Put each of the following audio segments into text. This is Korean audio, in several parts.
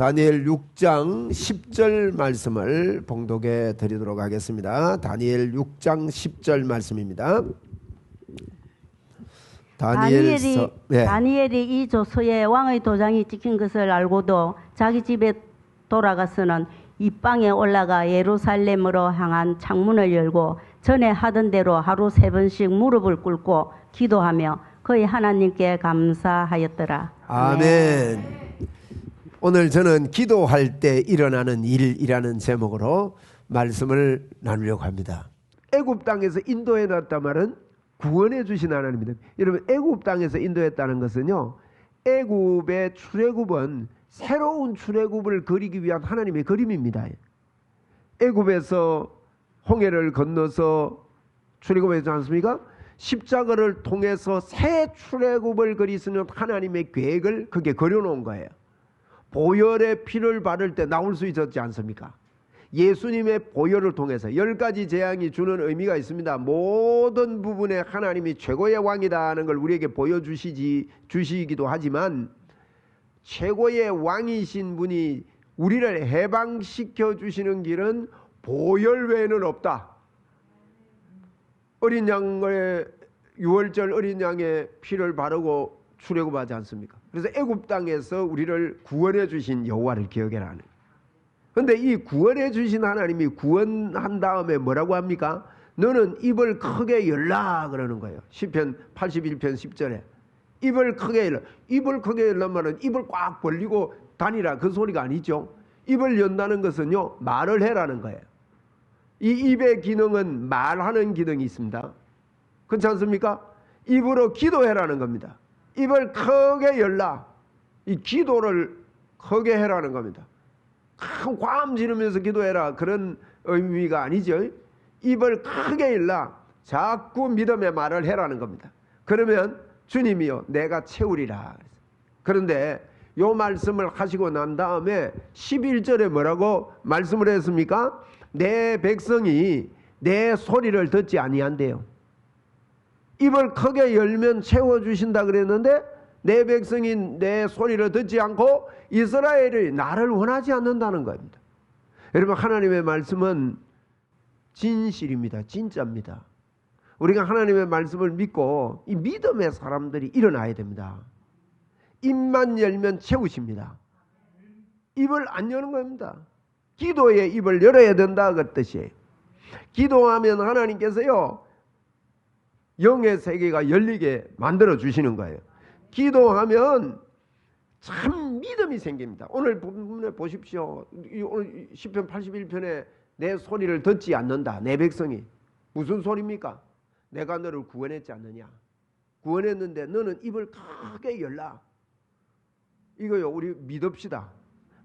다니엘 6장 10절 말씀을 봉독해 드리도록 하겠습니다. 다니엘 6장 10절 말씀입니다. 다니엘이 이 조서에 왕의 도장이 찍힌 것을 알고도 자기 집에 돌아가서는 입방에 올라가 예루살렘으로 향한 창문을 열고 전에 하던 대로 하루 3번씩 무릎을 꿇고 기도하며 그의 하나님께 감사하였더라. 아멘. 오늘 저는 기도할 때 일어나는 일이라는 제목으로 말씀을 나누려고 합니다. 애굽 땅에서 인도해 놨단 말은 구원해 주신 하나님입니다. 여러분, 애굽 땅에서 인도했다는 것은요, 애굽의 출애굽은 새로운 출애굽을 그리기 위한 하나님의 그림입니다. 애굽에서 홍해를 건너서 출애굽하지 않습니까? 십자가를 통해서 새 출애굽을 그리시는 하나님의 계획을 그게 그려놓은 거예요. 보혈의 피를 바를 때 나올 수 있었지 않습니까? 예수님의 보혈을 통해서 10가지 재앙이 주는 의미가 있습니다. 모든 부분에 하나님이 최고의 왕이다 하는 걸 우리에게 보여주시기도 하지만, 최고의 왕이신 분이 우리를 해방시켜 주시는 길은 보혈 외에는 없다. 어린 양의 6월절 어린 양의 피를 바르고 출애굽하지 않습니까? 그래서 애굽 땅에서 우리를 구원해 주신 여호와를 기억해라. 그런데 이 구원해 주신 하나님이 구원한 다음에 뭐라고 합니까? 너는 입을 크게 열라 그러는 거예요. 시편 81편 10절에 입을 크게 열라. 입을 크게 열란 말은 입을 꽉 벌리고 다니라 그 소리가 아니죠. 입을 연다는 것은요, 말을 해라는 거예요. 이 입의 기능은 말하는 기능이 있습니다. 그렇지 않습니까? 입으로 기도해라는 겁니다. 입을 크게 열라. 이 기도를 크게 해라는 겁니다. 큰 꽌 지르면서 기도해라 그런 의미가 아니죠. 입을 크게 열라. 자꾸 믿음의 말을 해라는 겁니다. 그러면 주님이요 내가 채우리라. 그런데 이 말씀을 하시고 난 다음에 11절에 뭐라고 말씀을 했습니까? 내 백성이 내 소리를 듣지 아니한대요. 입을 크게 열면 채워주신다 그랬는데 내 백성이 내 소리를 듣지 않고 이스라엘이 나를 원하지 않는다는 겁니다. 여러분, 하나님의 말씀은 진실입니다. 진짜입니다. 우리가 하나님의 말씀을 믿고 이 믿음의 사람들이 일어나야 됩니다. 입만 열면 채우십니다. 입을 안 여는 겁니다. 기도의 입을 열어야 된다 그 뜻이에요. 기도하면 하나님께서요 영의 세계가 열리게 만들어 주시는 거예요. 기도하면 참 믿음이 생깁니다. 오늘 본문에 보십시오. 오늘 시편 81편에 내 소리를 듣지 않는다. 내 백성이. 무슨 소리입니까? 내가 너를 구원했지 않느냐. 구원했는데 너는 입을 크게 열라. 이거요, 우리 믿읍시다.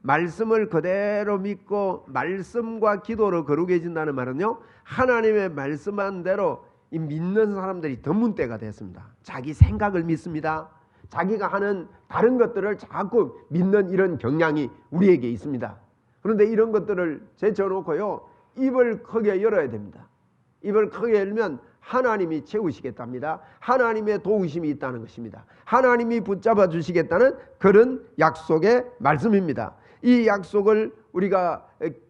말씀을 그대로 믿고 말씀과 기도로 거룩해진다는 말은요, 하나님의 말씀한 대로 이 믿는 사람들이 드문 때가 됐습니다. 자기 생각을 믿습니다. 자기가 하는 다른 것들을 자꾸 믿는 이런 경향이 우리에게 있습니다. 그런데 이런 것들을 제쳐놓고요, 입을 크게 열어야 됩니다. 입을 크게 열면 하나님이 채우시겠답니다. 하나님의 도우심이 있다는 것입니다. 하나님이 붙잡아 주시겠다는 그런 약속의 말씀입니다. 이 약속을 우리가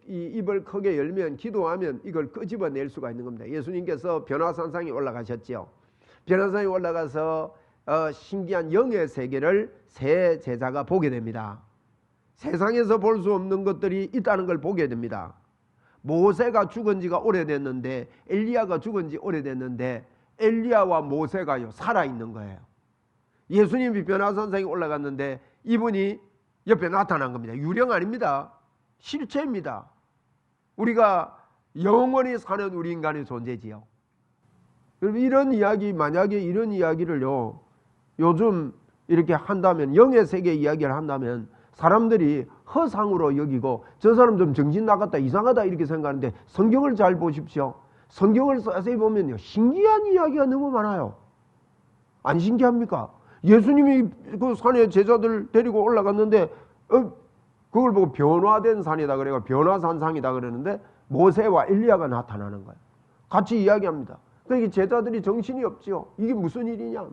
이 입을 크게 열면, 기도하면 이걸 끄집어낼 수가 있는 겁니다. 예수님께서 변화산상에 올라가셨죠. 변화산에 올라가서 신기한 영의 세계를 새 제자가 보게 됩니다. 세상에서 볼 수 없는 것들이 있다는 걸 보게 됩니다. 모세가 죽은 지가 오래됐는데, 엘리야가 죽은 지 오래됐는데 엘리야와 모세가요 살아있는 거예요. 예수님이 변화산상에 올라갔는데 이분이 옆에 나타난 겁니다. 유령 아닙니다. 실체입니다. 우리가 영원히 사는 우리 인간의 존재지요. 여러분, 이런 이야기, 만약에 이런 이야기를요 요즘 이렇게 한다면, 영의 세계 이야기를 한다면 사람들이 허상으로 여기고 저 사람 좀 정신 나갔다, 이상하다 이렇게 생각하는데, 성경을 잘 보십시오. 성경을 자세히 보면요 신기한 이야기가 너무 많아요. 안 신기합니까? 예수님이 그 산에 제자들 데리고 올라갔는데 그걸 보고 변화된 산이다 그래가 변화산상이다 그러는데 모세와 엘리야가 나타나는 거예요. 같이 이야기합니다. 그러니까 제자들이 정신이 없지요. 이게 무슨 일이냐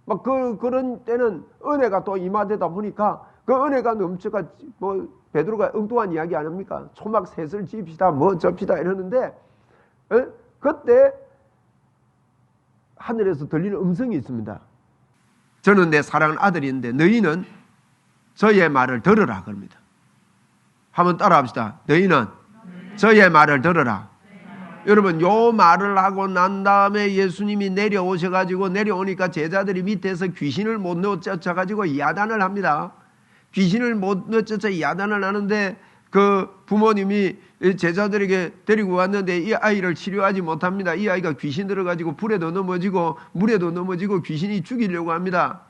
막 그런 때는 은혜가 또 임하되다 보니까 그 은혜가 넘쳐가 뭐 베드로가 엉뚱한 이야기 안 합니까? 초막 셋을 지읍시다 뭐 접시다 이러는데 그때 하늘에서 들리는 음성이 있습니다. 저는 내 사랑하는 아들인데 너희는 저의 말을 들으라 그럽니다. 한번 따라합시다. 너희는 저의 말을 들으라. 여러분 요 말을 하고 난 다음에 예수님이 내려오셔가지고 내려오니까 제자들이 밑에서 귀신을 못 넣어 쫓아가지고 야단을 합니다. 귀신을 못 넣어 쫓아 야단을 하는데 그 부모님이 제자들에게 데리고 왔는데 이 아이를 치료하지 못합니다. 이 아이가 귀신 들어가지고 불에도 넘어지고 물에도 넘어지고 귀신이 죽이려고 합니다.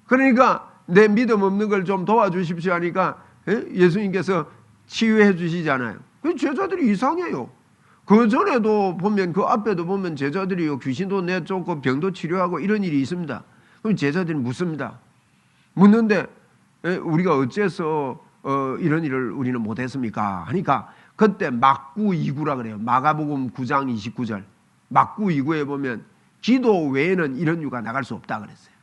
그러니까 내 믿음 없는 걸 좀 도와주십시오 하니까 예수님께서 치유해 주시잖아요. 그 제자들이 이상해요. 그 전에도 보면 그 앞에도 보면 제자들이 귀신도 내쫓고 병도 치료하고 이런 일이 있습니다. 그럼 제자들이 묻습니다. 묻는데 우리가 어째서 이런 일을 우리는 못했습니까? 하니까 그때 막구이구라 그래요. 마가복음 9장 29절 막구이구에 보면 기도 외에는 이런 유가 나갈 수 없다 그랬어요.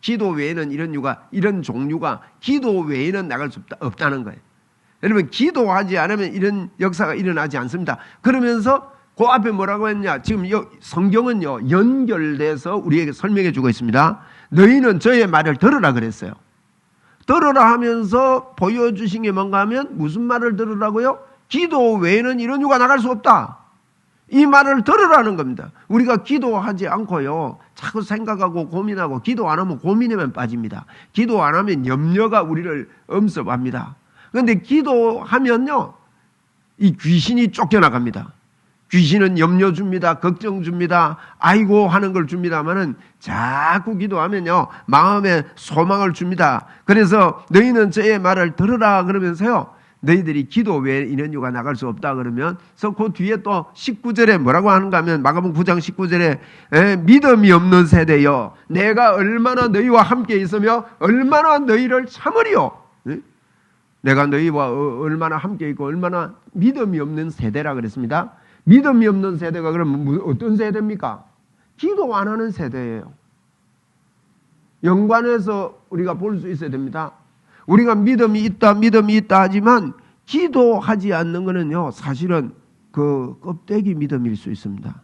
기도 외에는 이런 종류가 기도 외에는 나갈 수 없다는 거예요. 여러분 기도하지 않으면 이런 역사가 일어나지 않습니다. 그러면서 그 앞에 뭐라고 했냐? 지금 성경은요 연결돼서 우리에게 설명해 주고 있습니다. 너희는 저의 말을 들으라 그랬어요. 들으라 하면서 보여주신 게 뭔가 하면 무슨 말을 들으라고요? 기도 외에는 이런 유가 나갈 수 없다. 이 말을 들으라는 겁니다. 우리가 기도하지 않고요 자꾸 생각하고 고민하고 기도 안 하면 고민에만 빠집니다. 기도 안 하면 염려가 우리를 엄습합니다. 그런데 기도하면요 이 귀신이 쫓겨나갑니다. 귀신은 염려 줍니다. 걱정 줍니다. 아이고 하는 걸 줍니다마는 자꾸 기도하면요 마음에 소망을 줍니다. 그래서 너희는 저의 말을 들으라 그러면서요 너희들이 기도 외에 이런 유가 나갈 수 없다 그러면 그 뒤에 또 19절에 뭐라고 하는가 하면 마가복음 9장 19절에 믿음이 없는 세대여 내가 얼마나 너희와 함께 있으며 얼마나 너희를 참으리요. 내가 너희와 얼마나 함께 있고 얼마나 믿음이 없는 세대라 그랬습니다. 믿음이 없는 세대가 그러면 어떤 세대입니까? 기도 안 하는 세대예요. 연관해서 우리가 볼 수 있어야 됩니다. 우리가 믿음이 있다 하지만 기도하지 않는 것은요 사실은 그 껍데기 믿음일 수 있습니다.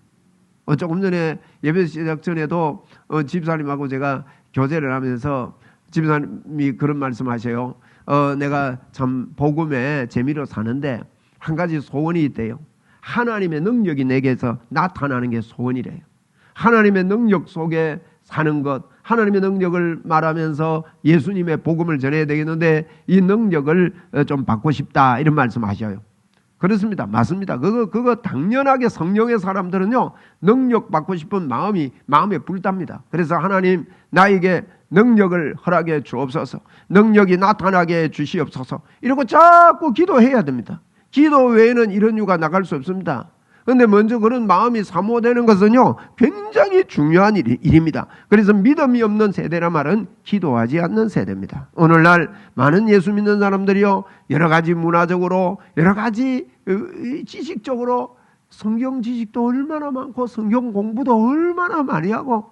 조금 전에 예배 시작 전에도 집사님하고 제가 교제를 하면서 집사님이 그런 말씀하셔요. 내가 참 복음에 재미로 사는데 한 가지 소원이 있대요. 하나님의 능력이 내게서 나타나는 게 소원이래요. 하나님의 능력 속에 사는 것, 하나님의 능력을 말하면서 예수님의 복음을 전해야 되겠는데 이 능력을 좀 받고 싶다 이런 말씀하셔요. 그렇습니다. 맞습니다. 그거 당연하게 성령의 사람들은요 능력 받고 싶은 마음에 불답니다. 그래서 하나님 나에게 능력을 허락해 주옵소서, 능력이 나타나게 해 주시옵소서 이러고 자꾸 기도해야 됩니다. 기도 외에는 이런 유가 나갈 수 없습니다. 그런데 먼저 그런 마음이 사모되는 것은요 굉장히 중요한 일입니다. 그래서 믿음이 없는 세대란 말은 기도하지 않는 세대입니다. 오늘날 많은 예수 믿는 사람들이요 여러 가지 문화적으로 여러 가지 지식적으로 성경 지식도 얼마나 많고 성경 공부도 얼마나 많이 하고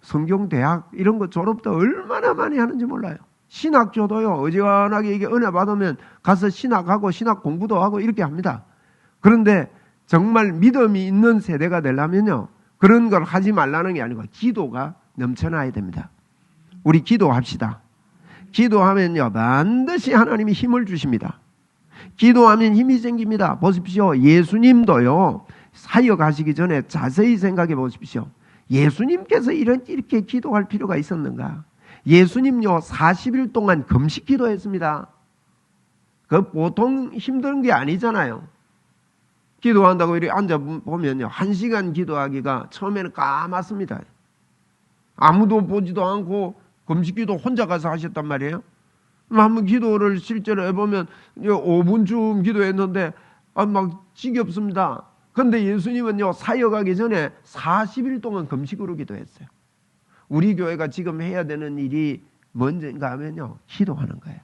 성경 대학 이런 거 졸업도 얼마나 많이 하는지 몰라요. 신학교도요 어지간하게 이게 은혜 받으면 가서 신학하고 신학 공부도 하고 이렇게 합니다. 그런데 정말 믿음이 있는 세대가 되려면요 그런 걸 하지 말라는 게 아니고 기도가 넘쳐나야 됩니다. 우리 기도합시다. 기도하면요 반드시 하나님이 힘을 주십니다. 기도하면 힘이 생깁니다. 보십시오. 예수님도요 사역하시기 전에 자세히 생각해 보십시오. 예수님께서 이렇게 기도할 필요가 있었는가? 예수님요 40일 동안 금식 기도했습니다. 그 보통 힘든 게 아니잖아요. 기도한다고 이렇게 앉아보면요 1시간 기도하기가 처음에는 까맣습니다. 아무도 보지도 않고 금식기도 혼자 가서 하셨단 말이에요. 한번 기도를 실제로 해보면 5분쯤 기도했는데 막 지겹습니다. 그런데 예수님은요 사역하기 전에 40일 동안 금식으로 기도했어요. 우리 교회가 지금 해야 되는 일이 뭔가 하면요 기도하는 거예요.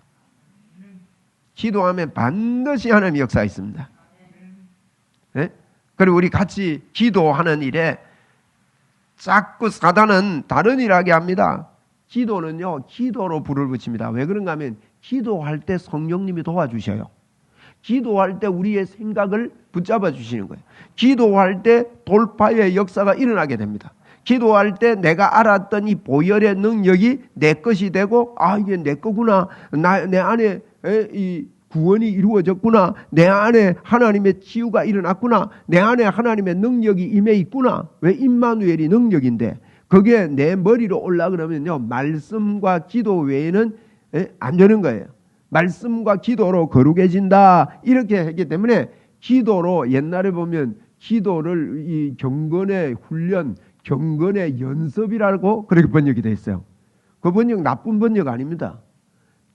기도하면 반드시 하나님의 역사가 있습니다. 네? 그리고 우리 같이 기도하는 일에 자꾸 사단은 다른 일 하게 합니다. 기도는요, 기도로 불을 붙입니다. 왜 그런가 하면 기도할 때 성령님이 도와주셔요. 기도할 때 우리의 생각을 붙잡아 주시는 거예요. 기도할 때 돌파의 역사가 일어나게 됩니다. 기도할 때 내가 알았던 이 보혈의 능력이 내 것이 되고, 아, 이게 내 거구나. 내 안에 이 구원이 이루어졌구나. 내 안에 하나님의 치유가 일어났구나. 내 안에 하나님의 능력이 임해 있구나. 왜? 임마누엘이 능력인데 그게 내 머리로 올라가면요, 말씀과 기도 외에는 안 되는 거예요. 말씀과 기도로 거룩해진다. 이렇게 했기 때문에 기도로, 옛날에 보면 기도를 이 경건의 훈련, 경건의 연습이라고 그렇게 번역이 되어 있어요. 그 번역 나쁜 번역 아닙니다.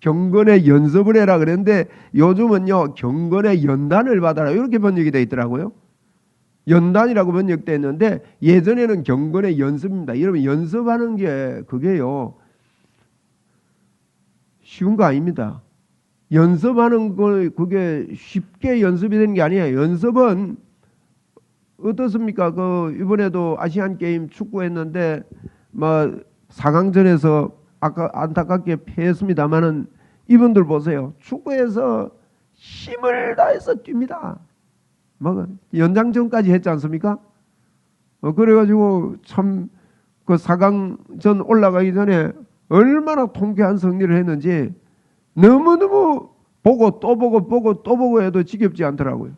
경건의 연습을 해라 그랬는데 요즘은요, 경건의 연단을 받아라 이렇게 번역이 되어 있더라고요. 연단이라고 번역되어 있는데 예전에는 경건의 연습입니다. 여러분, 연습하는 게 그게요, 쉬운 거 아닙니다. 연습하는 거 그게 쉽게 연습이 되는 게 아니에요. 연습은 어떻습니까? 이번에도 아시안 게임 축구했는데 뭐 4강전에서 아까 안타깝게 패했습니다만은 이분들 보세요. 축구에서 힘을 다해서 뜁니다. 뭐 연장전까지 했지 않습니까? 그래가지고 참 그 4강전 올라가기 전에 얼마나 통쾌한 승리를 했는지 너무너무 보고 또 보고 또 보고 해도 지겹지 않더라고요.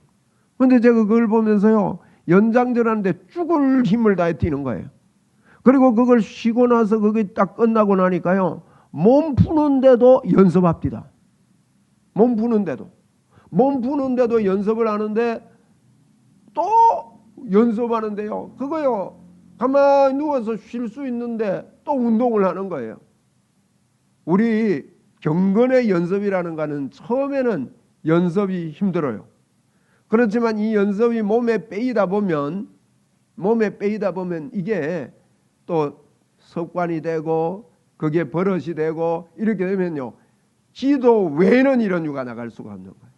근데 제가 그걸 보면서요, 연장전 하는데 죽을 힘을 다해 뛰는 거예요. 그리고 그걸 쉬고 나서 그게 딱 끝나고 나니까요, 몸 푸는데도 연습합니다. 몸 푸는데도 연습을 하는데 또 연습하는데요, 그거요, 가만히 누워서 쉴 수 있는데 또 운동을 하는 거예요. 우리 경건의 연습이라는 거는 처음에는 연습이 힘들어요. 그렇지만 이 연습이 몸에 빼이다 보면 이게 또 습관이 되고 그게 버릇이 되고 이렇게 되면요, 기도 외에는 이런 유가 나갈 수가 없는 거예요.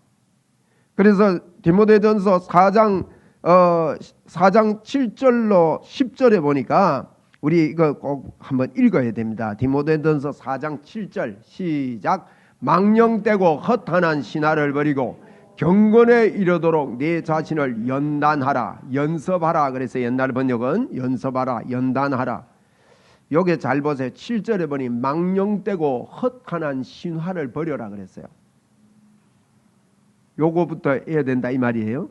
그래서 디모데전서 4장 7절로 10절에 보니까 우리 이거 꼭 한번 읽어야 됩니다. 디모데전서 4장 7절 시작. 망령되고 허탄한 신화를 버리고 경건에 이르도록 네 자신을 연단하라, 연습하라. 그래서 옛날 번역은 연습하라, 연단하라. 요게 잘 보세요. 7절에 보니 망령되고 헛한한 신화를 버려라 그랬어요. 요거부터 해야 된다 이 말이에요.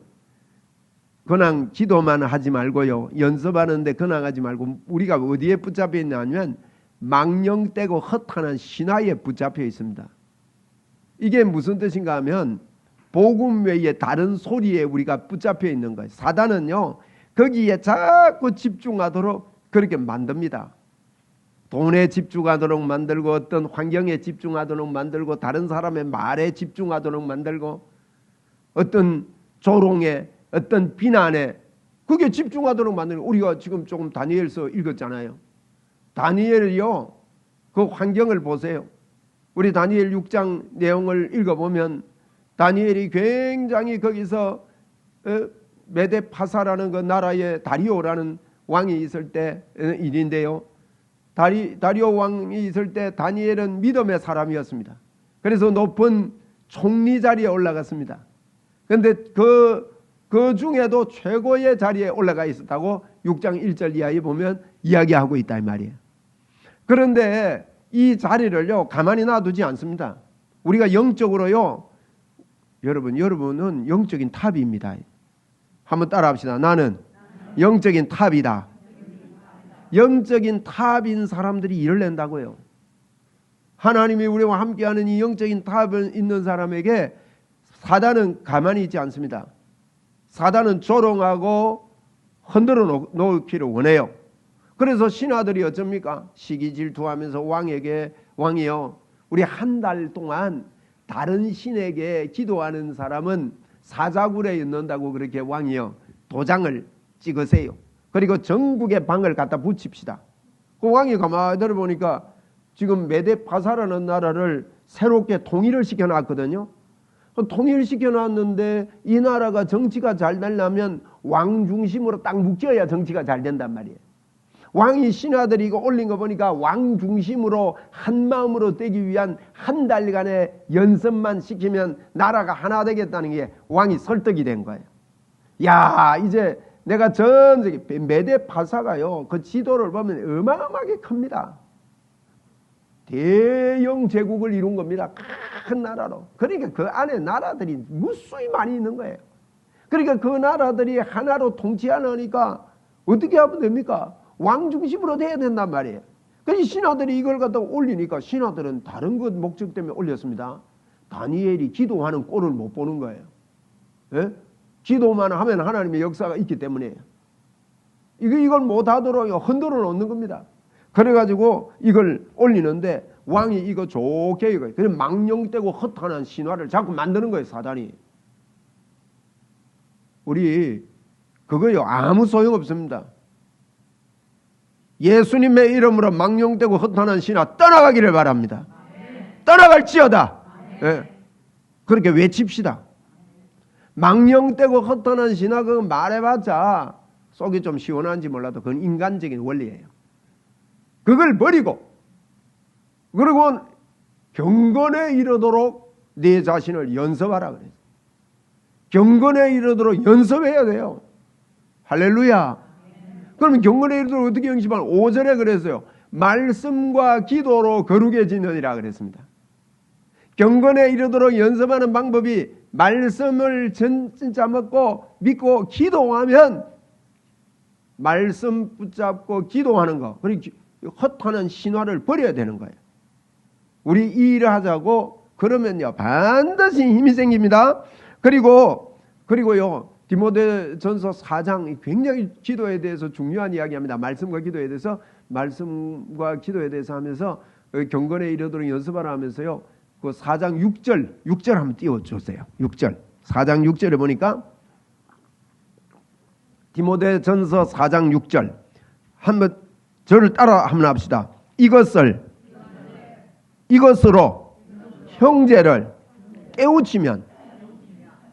그냥 기도만 하지 말고요, 연습하는데 그냥 하지 말고 우리가 어디에 붙잡혀 있냐면 망령되고 헛한한 신화에 붙잡혀 있습니다. 이게 무슨 뜻인가 하면 복음 외에 다른 소리에 우리가 붙잡혀 있는 거예요. 사단은요, 거기에 자꾸 집중하도록 그렇게 만듭니다. 돈에 집중하도록 만들고, 어떤 환경에 집중하도록 만들고, 다른 사람의 말에 집중하도록 만들고, 어떤 조롱에, 어떤 비난에 그게 집중하도록 만들고. 우리가 지금 조금 다니엘서 읽었잖아요. 다니엘이요, 그 환경을 보세요. 우리 다니엘 6장 내용을 읽어보면 다니엘이 굉장히 거기서 메데파사라는 그 나라에 다리오라는 왕이 있을 때 일인데요, 다리오 왕이 있을 때 다니엘은 믿음의 사람이었습니다. 그래서 높은 총리 자리에 올라갔습니다. 그런데 그 중에도 최고의 자리에 올라가 있었다고 6장 1절 이하에 보면 이야기하고 있다 이 말이에요. 그런데 이 자리를요, 가만히 놔두지 않습니다. 우리가 영적으로요, 여러분은 영적인 탑입니다. 한번 따라합시다. 나는 영적인 탑이다. 영적인 탑인 사람들이 일을 낸다고요. 하나님이 우리와 함께하는 이 영적인 탑을 있는 사람에게 사단은 가만히 있지 않습니다. 사단은 조롱하고 흔들어 놓기를 원해요. 그래서 신하들이 어쩝니까? 시기 질투하면서 왕이요, 우리 한 달 동안 다른 신에게 기도하는 사람은 사자굴에 넣는다고 그렇게 왕이요, 도장을 찍으세요. 그리고 전국에 방을 갖다 붙입시다. 그 왕이 가만히 들어보니까 지금 메데파사라는 나라를 새롭게 통일을 시켜놨거든요. 통일시켜놨는데 이 나라가 정치가 잘 되려면 왕 중심으로 딱 묶여야 정치가 잘 된단 말이에요. 왕이 신하들이 이거 올린 거 보니까 왕 중심으로 한 마음으로 되기 위한 한 달간의 연습만 시키면 나라가 하나 되겠다는 게 왕이 설득이 된 거예요. 야, 이제 내가 전 세계 메데파사가요, 그 지도를 보면 어마어마하게 큽니다. 대영 제국을 이룬 겁니다. 큰 나라로. 그러니까 그 안에 나라들이 무수히 많이 있는 거예요. 그러니까 그 나라들이 하나로 통치하려니까 어떻게 하면 됩니까? 왕 중심으로 돼야 된단 말이에요. 그래서 신하들이 이걸 갖다 올리니까 신하들은 다른 것 목적 때문에 올렸습니다. 다니엘이 기도하는 꼴을 못 보는 거예요. 예? 기도만 하면 하나님의 역사가 있기 때문에 이걸 못하도록 흔들어 놓는 겁니다. 그래가지고 이걸 올리는데 왕이 이거 좋게 이거 그냥 망령되고 허탄한 신화를 자꾸 만드는 거예요. 사단이. 우리 그거요 아무 소용없습니다. 예수님의 이름으로 망령되고 허탄한 신화 떠나가기를 바랍니다. 떠나갈지어다. 예. 그렇게 외칩시다. 망령되고 허탄한 신화 그거 말해봤자 속이 좀 시원한지 몰라도 그건 인간적인 원리예요. 그걸 버리고 그리고 경건에 이르도록 내 자신을 연습하라 그래요. 경건에 이르도록 연습해야 돼요. 할렐루야. 그러면 경건에 이르도록 어떻게 연습하냐? 5절에 그랬어요. 말씀과 기도로 거룩해지느니라 그랬습니다. 경건에 이르도록 연습하는 방법이 말씀을 진짜 먹고 믿고 기도하면 말씀 붙잡고 기도하는 거. 그리고 헛하는 신화를 버려야 되는 거예요. 우리 이 일을 하자고 그러면요 반드시 힘이 생깁니다. 그리고요 디모데전서 4장 굉장히 기도에 대해서 중요한 이야기합니다. 말씀과 기도에 대해서 하면서 경건에 이르도록 연습하라 하면서요. 그 4장 6절 한번 띄워주세요. 6절 4장 6절에 보니까 디모데전서 4장 6절 한번 저를 따라 한번 합시다. 이것으로 형제를 깨우치면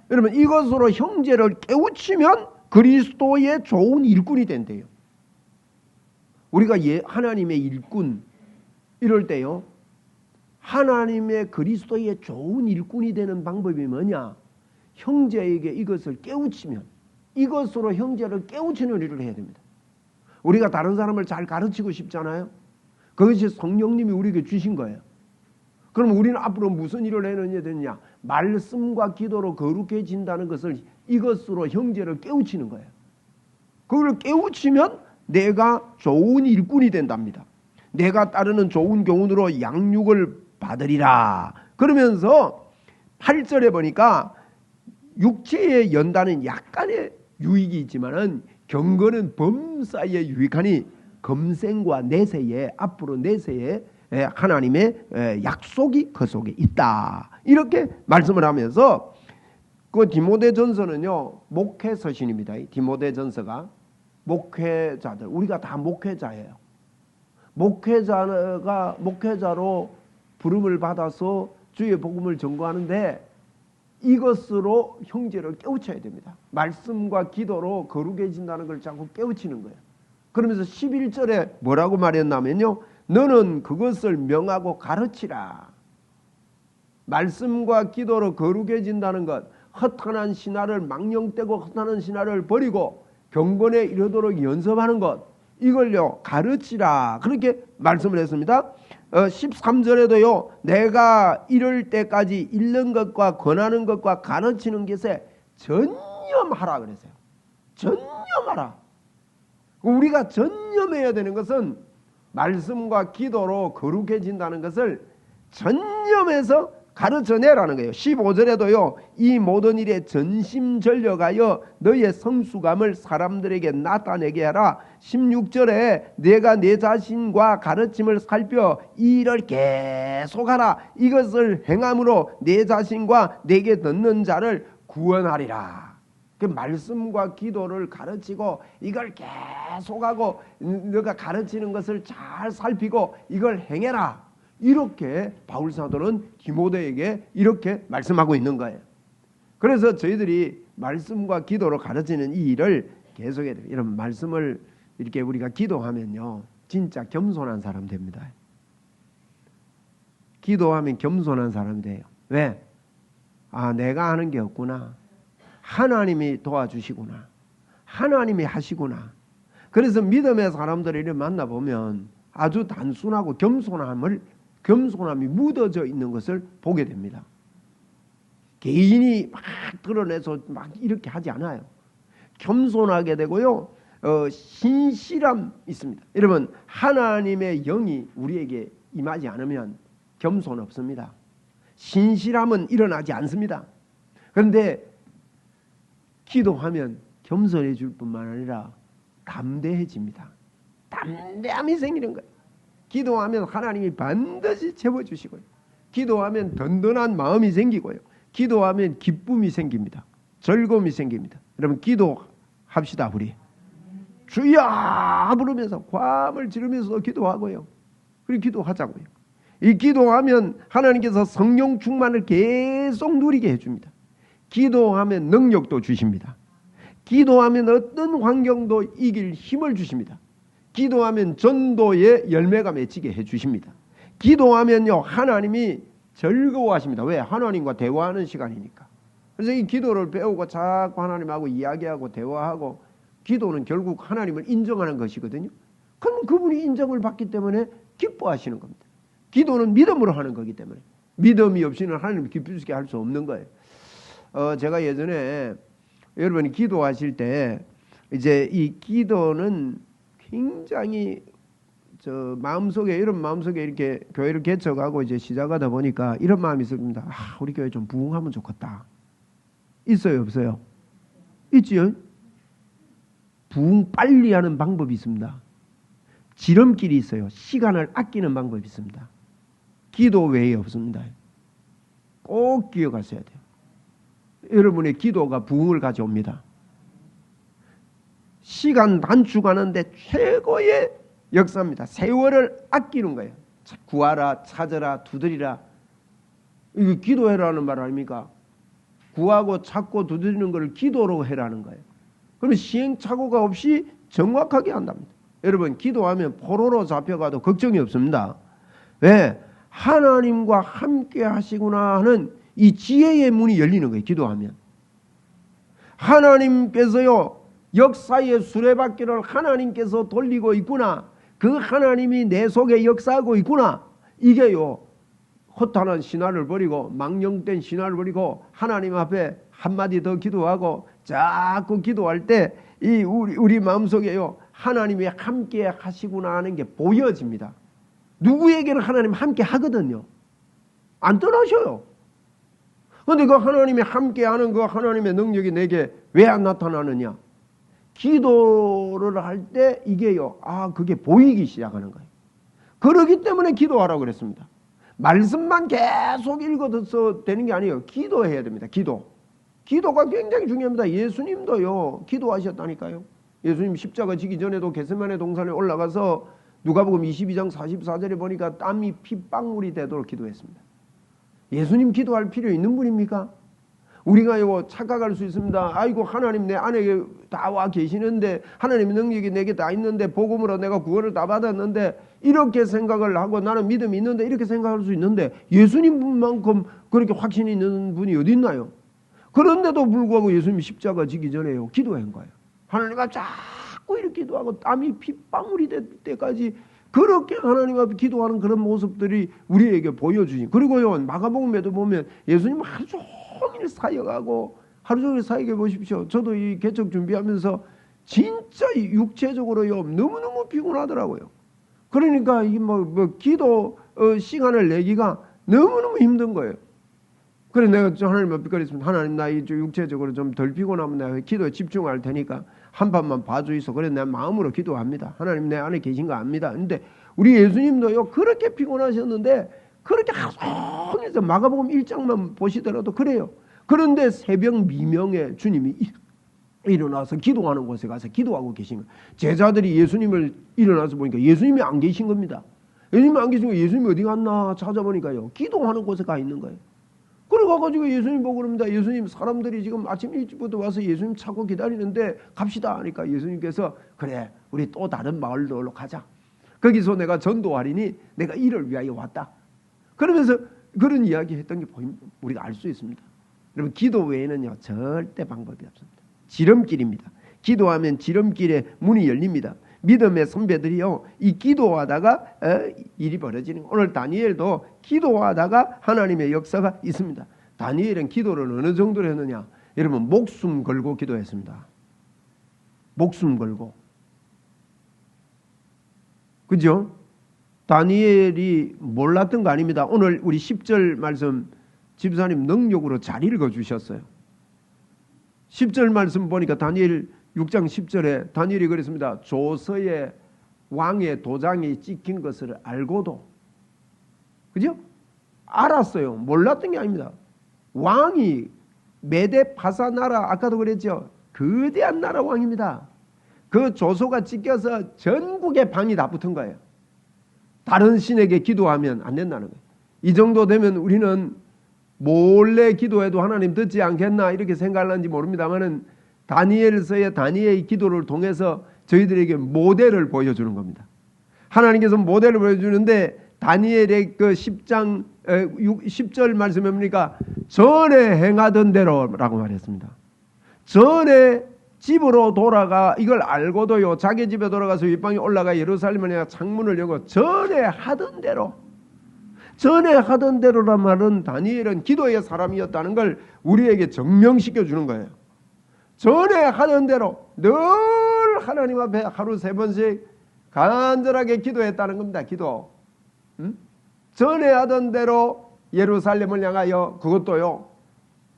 여러분 이것으로 형제를 깨우치면 그리스도의 좋은 일꾼이 된대요. 우리가 하나님의 일꾼 이럴 때요. 하나님의 그리스도의 좋은 일꾼이 되는 방법이 뭐냐? 형제에게 이것을 깨우치면 이것으로 형제를 깨우치는 일을 해야 됩니다. 우리가 다른 사람을 잘 가르치고 싶잖아요. 그것이 성령님이 우리에게 주신 거예요. 그럼 우리는 앞으로 무슨 일을 해야 되느냐? 말씀과 기도로 거룩해진다는 것을 이것으로 형제를 깨우치는 거예요. 그걸 깨우치면 내가 좋은 일꾼이 된답니다. 내가 따르는 좋은 교훈으로 양육을 받으리라. 그러면서 8절에 보니까 육체의 연단은 약간의 유익이 있지만은 경건은 범사에 유익하니 검생과 내세에 앞으로 내세에 하나님의 약속이 그 속에 있다. 이렇게 말씀을 하면서 그 디모데전서는요 목회 서신입니다. 디모데전서가 목회자들 우리가 다 목회자예요. 목회자로 부름을 받아서 주의 복음을 전거하는데 이것으로 형제를 깨우쳐야 됩니다. 말씀과 기도로 거룩해진다는 걸 자꾸 깨우치는 거예요. 그러면서 11절에 뭐라고 말했냐면요. 너는 그것을 명하고 가르치라. 말씀과 기도로 거룩해진다는 것, 허탄한 신화를 망령되고 허탄한 신화를 버리고 경건에 이르도록 연습하는 것, 이걸요 가르치라. 그렇게 말씀을 했습니다. 13절에도요 내가 이럴 때까지 읽는 것과 권하는 것과 가르치는 것에 전념하라 그랬어요. 전념하라. 우리가 전념해야 되는 것은 말씀과 기도로 거룩해진다는 것을 전념해서 가르쳐내라는 거예요. 15절에도요 이 모든 일에 전심전력하여 너의 성수감을 사람들에게 나타내게 하라. 16절에 내가 내 자신과 가르침을 살펴 이 일을 계속하라. 이것을 행함으로 내 자신과 내게 듣는 자를 구원하리라. 그 말씀과 기도를 가르치고 이걸 계속하고 너가 가르치는 것을 잘 살피고 이걸 행해라. 이렇게 바울 사도는 디모데에게 이렇게 말씀하고 있는 거예요. 그래서 저희들이 말씀과 기도로 가르치는 이 일을 계속해야 돼요. 이런 말씀을 이렇게 우리가 기도하면요 진짜 겸손한 사람 됩니다. 기도하면 겸손한 사람이 돼요. 왜? 아, 내가 하는 게 없구나. 하나님이 도와주시구나. 하나님이 하시구나. 그래서 믿음의 사람들을 만나보면 아주 단순하고 겸손함이 묻어져 있는 것을 보게 됩니다. 개인이 막 드러내서 막 이렇게 하지 않아요. 겸손하게 되고요. 신실함 있습니다. 여러분, 하나님의 영이 우리에게 임하지 않으면 겸손 없습니다. 신실함은 일어나지 않습니다. 그런데 기도하면 겸손해질 뿐만 아니라 담대해집니다. 담대함이 생기는 거예요. 기도하면 하나님이 반드시 채워주시고요. 기도하면 든든한 마음이 생기고요. 기도하면 기쁨이 생깁니다. 즐거움이 생깁니다. 여러분 기도합시다. 우리 주여 부르면서 과음을 지르면서 기도하고요. 그리고 기도하자고요. 이 기도하면 하나님께서 성령 충만을 계속 누리게 해줍니다. 기도하면 능력도 주십니다. 기도하면 어떤 환경도 이길 힘을 주십니다. 기도하면 전도의 열매가 맺히게 해주십니다. 기도하면요 하나님이 즐거워하십니다. 왜? 하나님과 대화하는 시간이니까. 그래서 이 기도를 배우고 자꾸 하나님하고 이야기하고 대화하고 기도는 결국 하나님을 인정하는 것이거든요. 그러면 그분이 인정을 받기 때문에 기뻐하시는 겁니다. 기도는 믿음으로 하는 거기 때문에 믿음이 없이는 하나님을 기쁘시게 할 수 없는 거예요. 제가 예전에 여러분이 기도하실 때 이제 이 기도는 굉장히 마음속에 이런 마음속에 이렇게 교회를 개척하고 이제 시작하다 보니까 이런 마음이 있습니다. 아, 우리 교회 좀 부흥하면 좋겠다. 있어요, 없어요? 있지요. 부흥 빨리 하는 방법이 있습니다. 지름길이 있어요. 시간을 아끼는 방법이 있습니다. 기도 외에 없습니다. 꼭 기억하셔야 돼요. 여러분의 기도가 부흥을 가져옵니다. 시간 단축하는데 최고의 역사입니다. 세월을 아끼는 거예요. 구하라, 찾으라, 두드리라. 이거 기도해라는 말 아닙니까? 구하고 찾고 두드리는 걸 기도로 해라는 거예요. 그러면 시행착오가 없이 정확하게 한답니다. 여러분 기도하면 포로로 잡혀가도 걱정이 없습니다. 왜? 하나님과 함께 하시구나 하는 이 지혜의 문이 열리는 거예요. 기도하면. 하나님께서요 역사의 수레바퀴를 하나님께서 돌리고 있구나. 그 하나님이 내 속에 역사하고 있구나. 이게요 허탄한 신화를 버리고 망령된 신화를 버리고 하나님 앞에 한마디 더 기도하고 자꾸 기도할 때 이 우리 마음속에요 하나님이 함께 하시구나 하는 게 보여집니다. 누구에게는 하나님 함께 하거든요. 안 떠나셔요. 그런데 그 하나님이 함께 하는 그 하나님의 능력이 내게 왜 안 나타나느냐? 기도를 할 때 이게요 그게 보이기 시작하는 거예요. 그러기 때문에 기도하라고 그랬습니다. 말씀만 계속 읽어서 되는 게 아니에요. 기도해야 됩니다. 기도가 굉장히 중요합니다. 예수님도요 기도하셨다니까요. 예수님 십자가 지기 전에도 겟세마네 동산에 올라가서 누가복음 22장 44절에 보니까 땀이 핏방울이 되도록 기도했습니다. 예수님 기도할 필요 있는 분입니까? 우리가 이거 착각할 수 있습니다. 아이고 하나님 내 안에 다 와 계시는데 하나님의 능력이 내게 다 있는데 복음으로 내가 구원을 다 받았는데 이렇게 생각을 하고 나는 믿음이 있는데 이렇게 생각할 수 있는데 예수님만큼 그렇게 확신이 있는 분이 어디 있나요? 그런데도 불구하고 예수님이 십자가 지기 전에요 기도한 거예요. 하나님 앞에 자꾸 이렇게 기도하고 땀이 핏방울이 될 때까지 그렇게 하나님 앞에 기도하는 그런 모습들이 우리에게 보여주니. 그리고요 마가복음에도 보면 예수님 하루 종일 사역하고 하루 종일 사역해 보십시오. 저도 이 개척 준비하면서 진짜 육체적으로요 너무너무 피곤하더라고요. 그러니까 이 기도 시간을 내기가 너무너무 힘든 거예요. 그래 내가 하나님 앞에 그랬습니다. 하나님 나 이 육체적으로 좀 덜 피곤하면 내가 기도에 집중할 테니까 한 번만 봐주이소. 그래 내 마음으로 기도합니다. 하나님 내 안에 계신 거 압니다. 근데 우리 예수님도요 그렇게 피곤하셨는데 그렇게 하성해서 마가복음 1장만 보시더라도 그래요. 그런데 새벽 미명에 주님이 일어나서 기도하는 곳에 가서 기도하고 계신 거예요. 제자들이 예수님을 일어나서 보니까 예수님이 안 계신 겁니다. 예수님이 안 계신 거예요. 예수님이 어디 갔나 찾아보니까요 기도하는 곳에 가 있는 거예요. 그래가지고 예수님 보고 그럽니다. 예수님, 사람들이 지금 아침 일찍부터 와서 예수님 찾고 기다리는데 갑시다 하니까 예수님께서 그래, 우리 또 다른 마을로 가자. 거기서 내가 전도하리니 내가 이를 위하여 왔다. 그러면서 그런 이야기 했던 게 우리가 알 수 있습니다. 여러분, 기도 외에는요 절대 방법이 없습니다. 지름길입니다. 기도하면 지름길에 문이 열립니다. 믿음의 선배들이요, 이 기도하다가 일이 벌어지는 거예요. 오늘 다니엘도 기도하다가 하나님의 역사가 있습니다. 다니엘은 기도를 어느 정도로 했느냐? 여러분, 목숨 걸고 기도했습니다. 목숨 걸고. 그죠? 다니엘이 몰랐던 거 아닙니다. 오늘 우리 10절 말씀 집사님 능력으로 잘 읽어주셨어요. 10절 말씀 보니까 다니엘 6장 10절에 다니엘이 그랬습니다. 조서에 왕의 도장이 찍힌 것을 알고도, 그죠? 알았어요. 몰랐던 게 아닙니다. 왕이 메데 파사 나라, 아까도 그랬죠. 거대한 나라 왕입니다. 그 조서가 찍혀서 전국에 방이 다 붙은 거예요. 다른 신에게 기도하면 안 된다는 거예요. 이 정도 되면 우리는 몰래 기도해도 하나님 듣지 않겠나 이렇게 생각하는지 모릅니다만은 다니엘서의 다니엘의 기도를 통해서 저희들에게 모델을 보여주는 겁니다. 하나님께서 모델을 보여주는데 다니엘의 그 10장 10절 말씀에 뭡니까? 전에 행하던 대로라고 말했습니다. 전에 집으로 돌아가, 이걸 알고도요 자기 집에 돌아가서 윗방에 올라가 예루살렘을 향해 창문을 열고 전에 하던 대로, 전에 하던 대로란 말은 다니엘은 기도의 사람이었다는 걸 우리에게 증명시켜 주는 거예요. 전에 하던 대로 늘 하나님 앞에 하루 3번씩 간절하게 기도했다는 겁니다. 기도. 전에 하던 대로 예루살렘을 향하여, 그것도요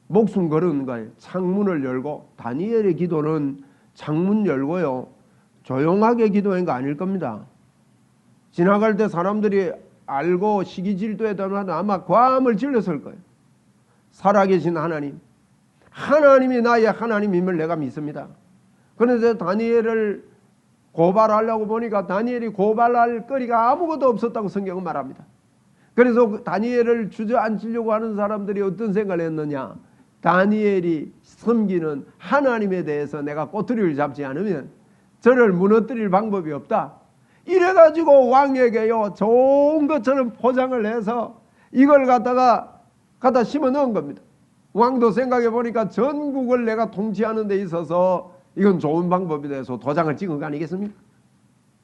목숨 걸은 거예요. 창문을 열고. 다니엘의 기도는 창문 열고요 조용하게 기도한 거 아닐 겁니다. 지나갈 때 사람들이 알고 시기질투했다면 아마 과음을 질렀을 거예요. 살아계신 하나님, 하나님이 나의 하나님임을 내가 믿습니다. 그런데 다니엘을 고발하려고 보니까 다니엘이 고발할 거리가 아무것도 없었다고 성경은 말합니다. 그래서 다니엘을 주저앉히려고 하는 사람들이 어떤 생각을 했느냐? 다니엘이 섬기는 하나님에 대해서 내가 꼬투리를 잡지 않으면 저를 무너뜨릴 방법이 없다. 이래가지고 왕에게요 좋은 것처럼 포장을 해서 이걸 갖다 심어 넣은 겁니다. 왕도 생각해 보니까 전국을 내가 통치하는 데 있어서 이건 좋은 방법이 돼서 도장을 찍은 거 아니겠습니까?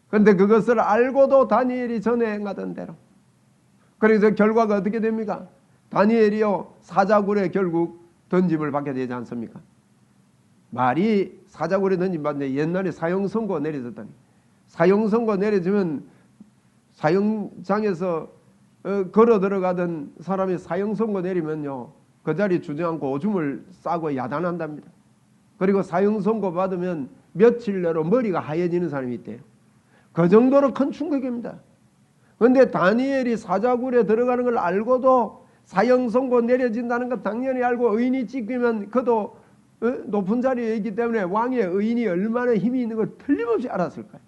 그런데 그것을 알고도 다니엘이 전에 행하던 대로. 그래서 결과가 어떻게 됩니까? 다니엘이요 사자굴에 결국 던짐을 받게 되지 않습니까? 말이 사자굴에 던짐받는데 옛날에 사형선고 내려졌다니. 사형선고 내려지면 사형장에서 걸어 들어가던 사람이 사형선고 내리면요 그 자리에 주저앉고 오줌을 싸고 야단한답니다. 그리고 사형선고 받으면 며칠 내로 머리가 하얘지는 사람이 있대요. 그 정도로 큰 충격입니다. 그런데 다니엘이 사자굴에 들어가는 걸 알고도 사형선고 내려진다는 것 당연히 알고, 의인이 찍히면 그도 높은 자리에 있기 때문에 왕의 의인이 얼마나 힘이 있는 걸 틀림없이 알았을 거예요.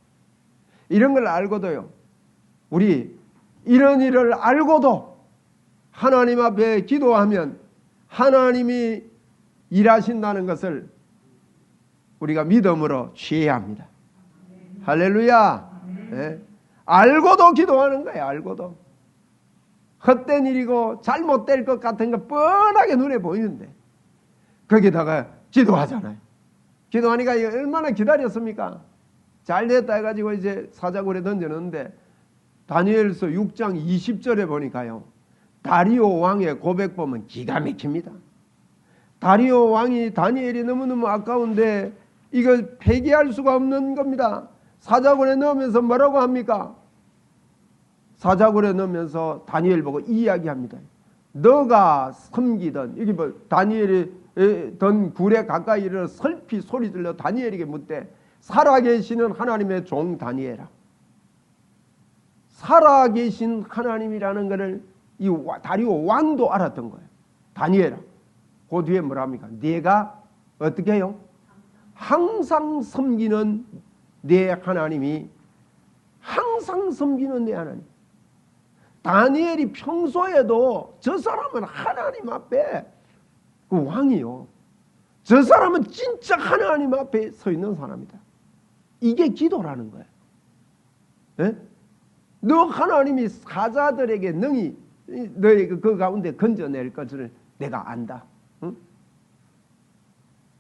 이런 걸 알고도요 우리 이런 일을 알고도 하나님 앞에 기도하면 하나님이 일하신다는 것을 우리가 믿음으로 취해야 합니다. 할렐루야. 네. 알고도 기도하는 거예요. 알고도 헛된 일이고 잘못될 것 같은 거 뻔하게 눈에 보이는데 거기다가 기도하잖아요. 기도하니까 얼마나 기다렸습니까? 잘 됐다 해가지고 이제 사자굴에 던져놓는데 다니엘서 6장 20절에 보니까요 다리오 왕의 고백 보면 기가 막힙니다. 다리오 왕이 다니엘이 너무너무 아까운데 이걸 폐기할 수가 없는 겁니다. 사자굴에 넣으면서 뭐라고 합니까? 사자굴에 넣으면서 다니엘 보고 이야기합니다. 너가 섬기던, 이게 뭐 다니엘이 던 굴에 가까이 이르러 슬피 소리 들려 다니엘에게 묻되 살아계시는 하나님의 종 다니엘아. 살아계신 하나님이라는 것을 이 다리오 왕도 알았던 거예요. 다니엘아. 그 뒤에 뭐라 합니까? 네가 어떻게 해요? 항상 섬기는 내 하나님이, 항상 섬기는 내 하나님. 다니엘이 평소에도 저 사람은 하나님 앞에 그 왕이요. 저 사람은 진짜 하나님 앞에 서 있는 사람이다. 이게 기도라는 거예요. 예? 너 하나님이 사자들에게 능히 너의 그 가운데 건져낼 것을 내가 안다. 응?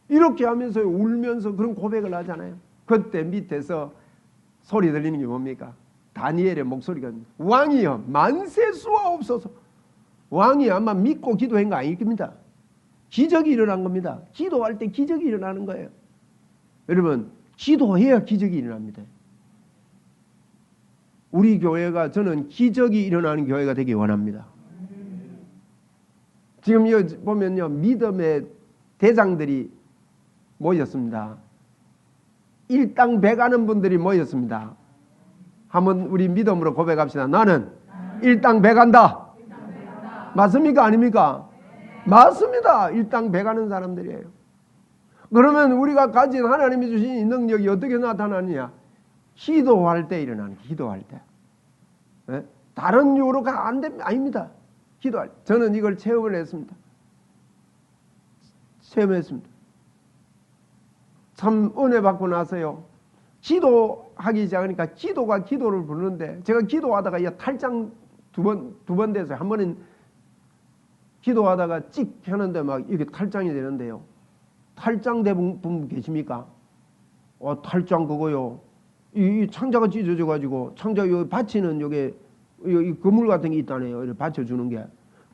이렇게 하면서 울면서 그런 고백을 하잖아요. 그때 밑에서 소리 들리는 게 뭡니까? 다니엘의 목소리가 왕이여 만세수하옵소서. 왕이 아마 믿고 기도한 거 아닙니다. 기적이 일어난 겁니다. 기도할 때 기적이 일어나는 거예요. 여러분 기도해야 기적이 일어납니다. 우리 교회가 저는 기적이 일어나는 교회가 되기 원합니다. 지금 여기 보면요 믿음의 대장들이 모였습니다. 일당 배가는 분들이 모였습니다. 한번 우리 믿음으로 고백합시다. 나는 일당 배간다. 맞습니까? 아닙니까? 맞습니다. 일당 배가는 사람들이에요. 그러면 우리가 가진 하나님이 주신 이 능력이 어떻게 나타나느냐? 기도할 때 일어나는 기도할 때. 네? 다른 이유로가 안 됩니다. 아닙니다. 기도할 때. 저는 이걸 체험을 했습니다. 체험했습니다. 참 은혜 받고 나서요. 기도하기 시작하니까 기도가 기도를 부르는데 제가 기도하다가 탈장 두 번 돼서요. 한 번은 기도하다가 찍 하는데 막 이렇게 탈장이 되는데요. 탈장 된 분 계십니까? 탈장 그거요. 이 창자가 찢어져 가지고 창자 여기 받치는 여기 그물 같은 게 있다네요. 이렇게 받쳐주는 게.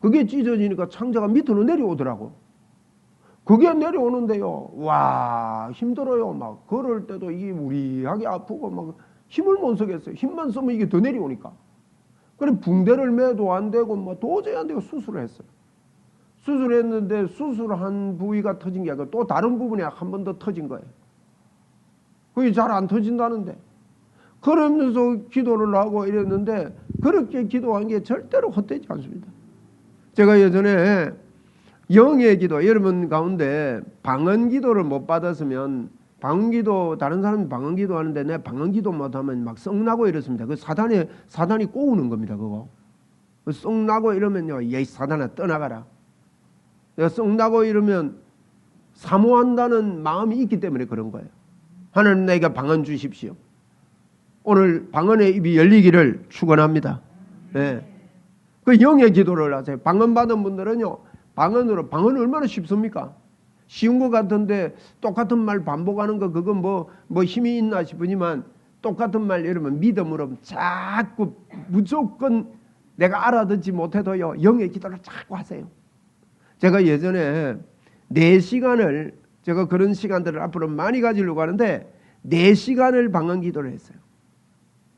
그게 찢어지니까 창자가 밑으로 내려오더라고. 그게 내려오는데요. 와 힘들어요. 막 걸을 때도 이게 무리하게 아프고 막 힘을 못 쓰겠어요. 힘만 쓰면 이게 더 내려오니까. 그래 붕대를 매도 안 되고 뭐 도저히 안 되고 수술을 했어요. 수술했는데 수술한 부위가 터진 게 아니고 또 다른 부분이 한 번 더 터진 거예요. 그게 잘 안 터진다는데. 그러면서 기도를 하고 이랬는데 그렇게 기도한 게 절대로 헛되지 않습니다. 제가 예전에 영의 기도, 여러분 가운데 방언 기도를 못 받았으면 방언 기도 다른 사람이 방언 기도 하는데 내 방언 기도 못하면 막 썩나고 이렇습니다. 그 사단이 꼬우는 겁니다. 그거 썩나고 이러면요, 이 사단아 떠나가라. 내가 썩나고 이러면 사모한다는 마음이 있기 때문에 그런 거예요. 하나님 나에게 방언 주십시오. 오늘 방언의 입이 열리기를 축원합니다. 네. 그 영의 기도를 하세요. 방언 받은 분들은요, 방언 얼마나 쉽습니까? 쉬운 것 같은데 똑같은 말 반복하는 거 그건 뭐 힘이 있나 싶으지만 똑같은 말 여러분 믿음으로 자꾸 무조건 내가 알아듣지 못해도요 영의 기도를 자꾸 하세요. 제가 예전에 4시간을 제가 그런 시간들을 앞으로 많이 가지려고 하는데 4시간을 방언 기도를 했어요.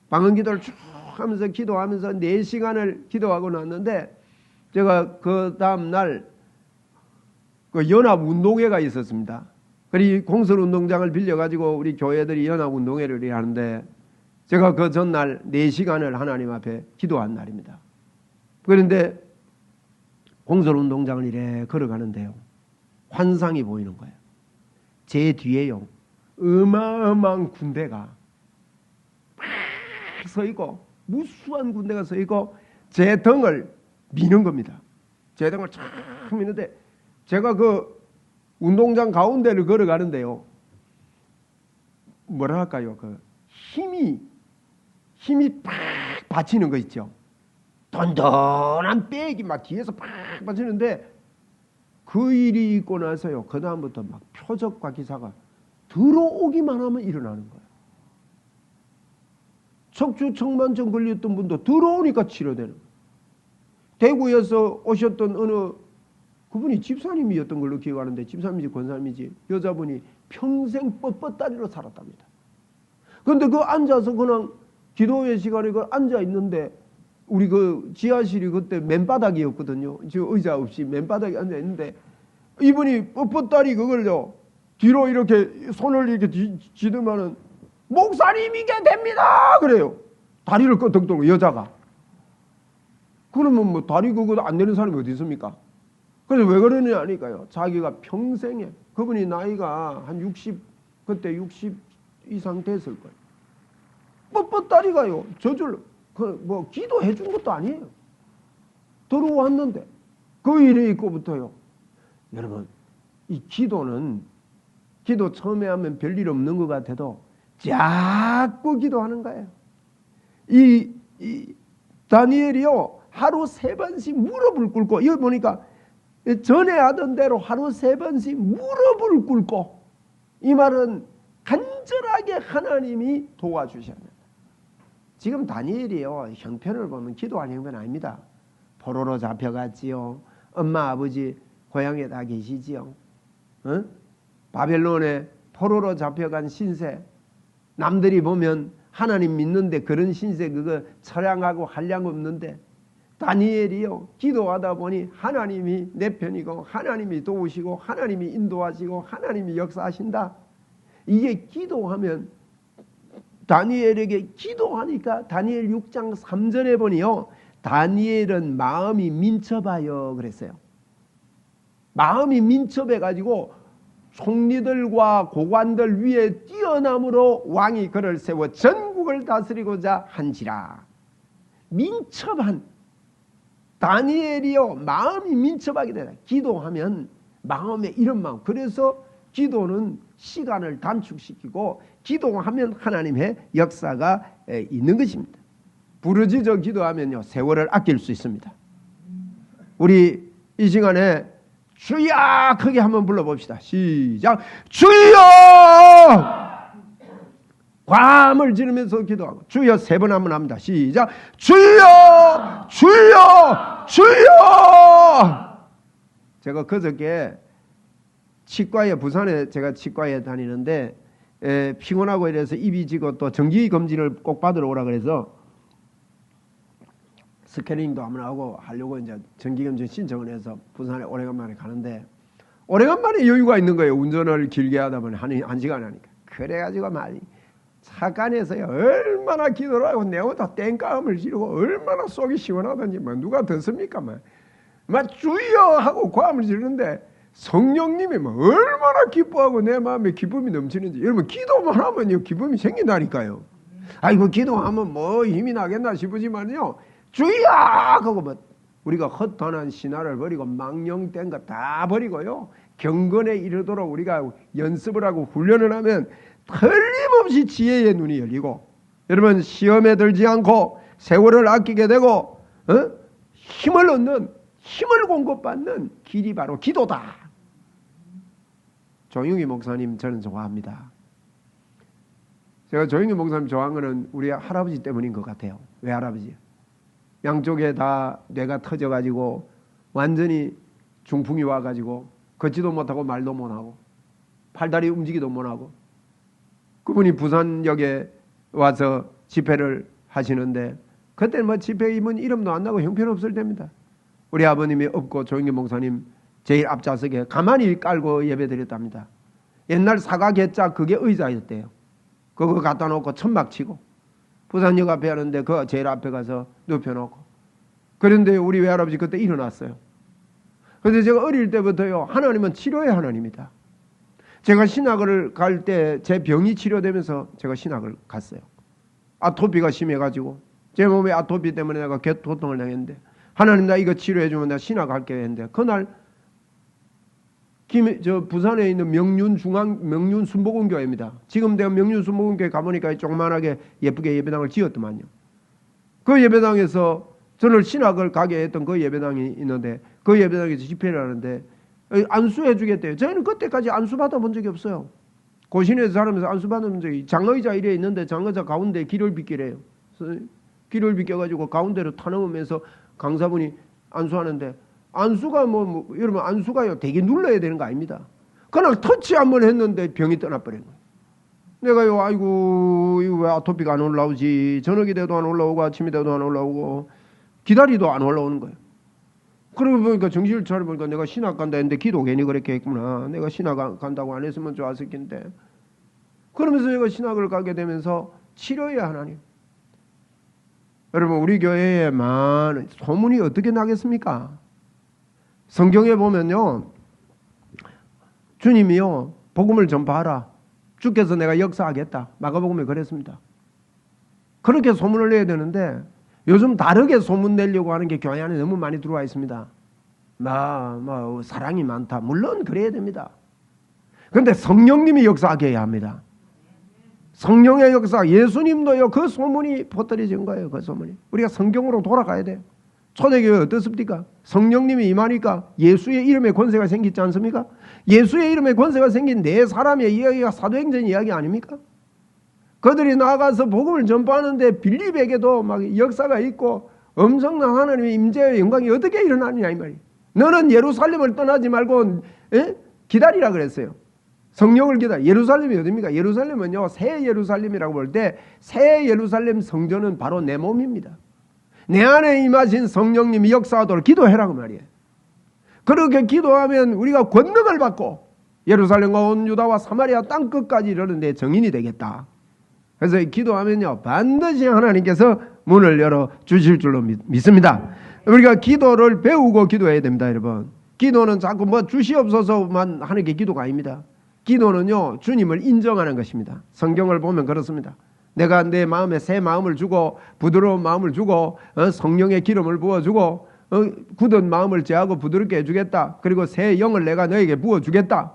방언 기도를 쭉 하면서 기도하면서 4시간을 기도하고 났는데 제가 그 다음 날 그 연합운동회가 있었습니다. 그리고 공설운동장을 빌려가지고 우리 교회들이 연합운동회를 하는데 제가 그 전날 4시간을 하나님 앞에 기도한 날입니다. 그런데 공설운동장을 이래 걸어가는데요. 환상이 보이는 거예요. 제 뒤에요. 어마어마한 군대가 막 서 있고 무수한 군대가 서 있고 제 등을 미는 겁니다. 제 등을 쫙 미는데 제가 그 운동장 가운데를 걸어가는데요. 뭐라 할까요? 그 힘이 팍 받치는 거 있죠. 던던한 백이 막 뒤에서 팍 받치는데 그 일이 있고 나서요. 그 다음부터 막 표적과 기사가 들어오기만 하면 일어나는 거예요. 척추 청만증 걸렸던 분도 들어오니까 치료되는 거예요. 대구에서 오셨던 어느 그분이 집사님이었던 걸로 기억하는데 집사님이지 권사님이지 여자분이 평생 뻣뻣다리로 살았답니다. 그런데 그 앉아서 그냥 기도회 시간에 그 앉아 있는데 우리 그 지하실이 그때 맨바닥이었거든요. 지금 의자 없이 맨바닥에 앉아 있는데 이분이 뻣뻣다리 그걸요 뒤로 이렇게 손을 이렇게 쥐더만은 목사님 이게 됩니다 그래요. 다리를 끄덕끄덕 여자가. 그러면 뭐 다리 그거 안 되는 사람이 어디 있습니까? 그래서 왜 그러느냐 하니까요. 자기가 평생에 그분이 나이가 한 60 그때 60 이상 됐을 거예요. 뻣뻣다리가요 저절로 뭐 기도해 준 것도 아니에요. 들어왔는데 그 일이 있고부터요. 여러분, 이 기도는 기도 처음에 하면 별일 없는 것 같아도 자꾸 기도하는 거예요. 이 다니엘이요, 하루 3번씩 무릎을 꿇고, 여기 보니까 전에 하던 대로 하루 3번씩 무릎을 꿇고, 이 말은 간절하게 하나님이 도와주셔야 합니다. 지금 다니엘이요, 형편을 보면 기도하는 형편 아닙니다. 포로로 잡혀갔지요. 엄마 아버지 고향에 다 계시지요. 바벨론에 포로로 잡혀간 신세, 남들이 보면 하나님 믿는데 그런 신세 그거 처량하고 한량 없는데, 다니엘이요, 기도하다 보니 하나님이 내 편이고 하나님이 도우시고 하나님이 인도하시고 하나님이 역사하신다. 이게 기도하면, 다니엘에게 기도하니까 다니엘 6장 3절에 보니요, 다니엘은 마음이 민첩하여 그랬어요. 마음이 민첩해가지고 총리들과 고관들 위에 뛰어남으로 왕이 그를 세워 전국을 다스리고자 한지라. 민첩한 다니엘이요, 마음이 민첩하게 되다. 기도하면 마음에 이런 마음. 그래서 기도는 시간을 단축시키고 기도하면 하나님의 역사가 있는 것입니다. 부르짖어 기도하면요, 세월을 아낄 수 있습니다. 우리 이 시간에 주여 크게 한번 불러봅시다. 시작. 주여! 과음을 지르면서 기도하고 주여 3번 한번 합니다. 시작. 주여! 주여! 주여! 제가 그저께 치과에, 부산에 제가 치과에 다니는데 피곤하고 이래서 입이 지고 또 정기 검진을 꼭 받으러 오라 그래서 스캐닝도 한번 하고 하려고 이제 정기검진 신청을 해서 부산에 오래간만에 가는데, 오래간만에 여유가 있는 거예요. 운전을 길게 하다 보니 한 시간 하니까. 그래가지고 말이 차간에서요, 얼마나 기도를 하고 내가 땡깡음을 지르고 얼마나 속이 시원하던지 뭐 누가 듣습니까? 막 주여 하고 과음을 지르는데 성령님이 뭐 얼마나 기뻐하고 내 마음에 기쁨이 넘치는지. 여러분, 기도만 하면요 기쁨이 생긴다니까요. 아이고, 기도하면 뭐 힘이 나겠나 싶으지만요, 주여! 하고 뭐 우리가 헛돈한 신화를 버리고 망령된 거 다 버리고요, 경건에 이르도록 우리가 연습을 하고 훈련을 하면 틀림없이 지혜의 눈이 열리고, 여러분, 시험에 들지 않고 세월을 아끼게 되고 힘을 얻는, 힘을 공급받는 길이 바로 기도다. 조용희 목사님 저는 좋아합니다. 제가 조용희 목사님 좋아한 거는 우리 할아버지 때문인 것 같아요. 왜 할아버지? 양쪽에 다 뇌가 터져가지고 완전히 중풍이 와가지고 걷지도 못하고 말도 못하고 팔다리 움직이도 못하고, 그분이 부산역에 와서 집회를 하시는데 그때 뭐 집회임은 이름도 안 나고 형편없을 때입니다. 우리 아버님이 없고 조영기 목사님 제일 앞좌석에 가만히 깔고 예배드렸답니다. 옛날 사각개짝 그게 의자였대요. 그거 갖다 놓고 천막 치고 부산역 앞에 하는데 그 제일 앞에 가서 눕혀놓고, 그런데 우리 외할아버지 그때 일어났어요. 그래서 제가 어릴 때부터요, 하나님은 치료의 하나님이다. 제가 신학을 갈 때 제 병이 치료되면서 제가 신학을 갔어요. 아토피가 심해가지고 제 몸에 아토피 때문에 내가 고통을 당했는데, 하나님 나 이거 치료해주면 내가 신학할게 했는데, 그날 부산에 있는 명륜 순복음교회입니다. 지금 내가 명륜 순복음교회 가보니까 조그만하게 예쁘게 예배당을 지었더만요. 그 예배당에서 저를 신학을 가게 했던 그 예배당이 있는데, 그 예배당에서 집회를 하는데 안수해 주겠대요. 저희는 그때까지 안수 받아본 적이 없어요. 고신에서 살면서 안수 받아본 적이, 장의자 이래 있는데 장의자 가운데 길을 빗기래요. 길을 빗겨가지고 가운데로 타넘으면서 강사분이 안수하는데, 안수가 여러분, 안수가요 되게 눌러야 되는 거 아닙니다. 그날 터치 한번 했는데 병이 떠나버린 거예요. 내가요, 아이고 이거 왜 아토피가 안 올라오지, 저녁이 돼도 안 올라오고 아침이 돼도 안 올라오고 기다리도 안 올라오는 거예요. 그러고 보니까 정신을 차려보니까 내가 신학 간다 했는데 기도 괜히 그렇게 했구나. 내가 신학 간다고 안 했으면 좋았을 텐데. 그러면서 내가 신학을 가게 되면서 치료의 하나님. 여러분, 우리 교회에 많은 소문이 어떻게 나겠습니까? 성경에 보면요, 주님이요 복음을 전파하라, 주께서 내가 역사하겠다, 마가복음에 그랬습니다. 그렇게 소문을 내야 되는데 요즘 다르게 소문 내려고 하는 게 교회 안에 너무 많이 들어와 있습니다. 사랑이 많다. 물론 그래야 됩니다. 그런데 성령님이 역사하게 해야 합니다. 성령의 역사, 예수님도요, 그 소문이 퍼뜨려진 거예요. 그 소문이. 우리가 성경으로 돌아가야 돼요. 초대교회 어떻습니까? 성령님이 임하니까 예수의 이름에 권세가 생기지 않습니까? 예수의 이름에 권세가 생긴 네 사람의 이야기가 사도행전 이야기 아닙니까? 그들이 나가서 복음을 전파하는데 빌립에게도 막 역사가 있고 엄청난 하나님의 임재의 영광이 어떻게 일어나느냐 이 말이에요. 너는 예루살렘을 떠나지 말고 기다리라 그랬어요. 성령을 기다려. 예루살렘이 어디입니까? 예루살렘은요, 새 예루살렘이라고 볼 때 새 예루살렘 성전은 바로 내 몸입니다. 내 안에 임하신 성령님이 역사하도록 기도해라 그 말이에요. 그렇게 기도하면 우리가 권능을 받고 예루살렘과 온 유다와 사마리아 땅끝까지 이르는 데 정인이 되겠다. 그래서 기도하면요, 반드시 하나님께서 문을 열어 주실 줄로 믿습니다. 우리가 기도를 배우고 기도해야 됩니다, 여러분. 기도는 자꾸 주시옵소서만 하는 게 기도가 아닙니다. 기도는요, 주님을 인정하는 것입니다. 성경을 보면 그렇습니다. 내가 내 마음에 새 마음을 주고 부드러운 마음을 주고 성령의 기름을 부어주고 굳은 마음을 제하고 부드럽게 해주겠다. 그리고 새 영을 내가 너에게 부어주겠다.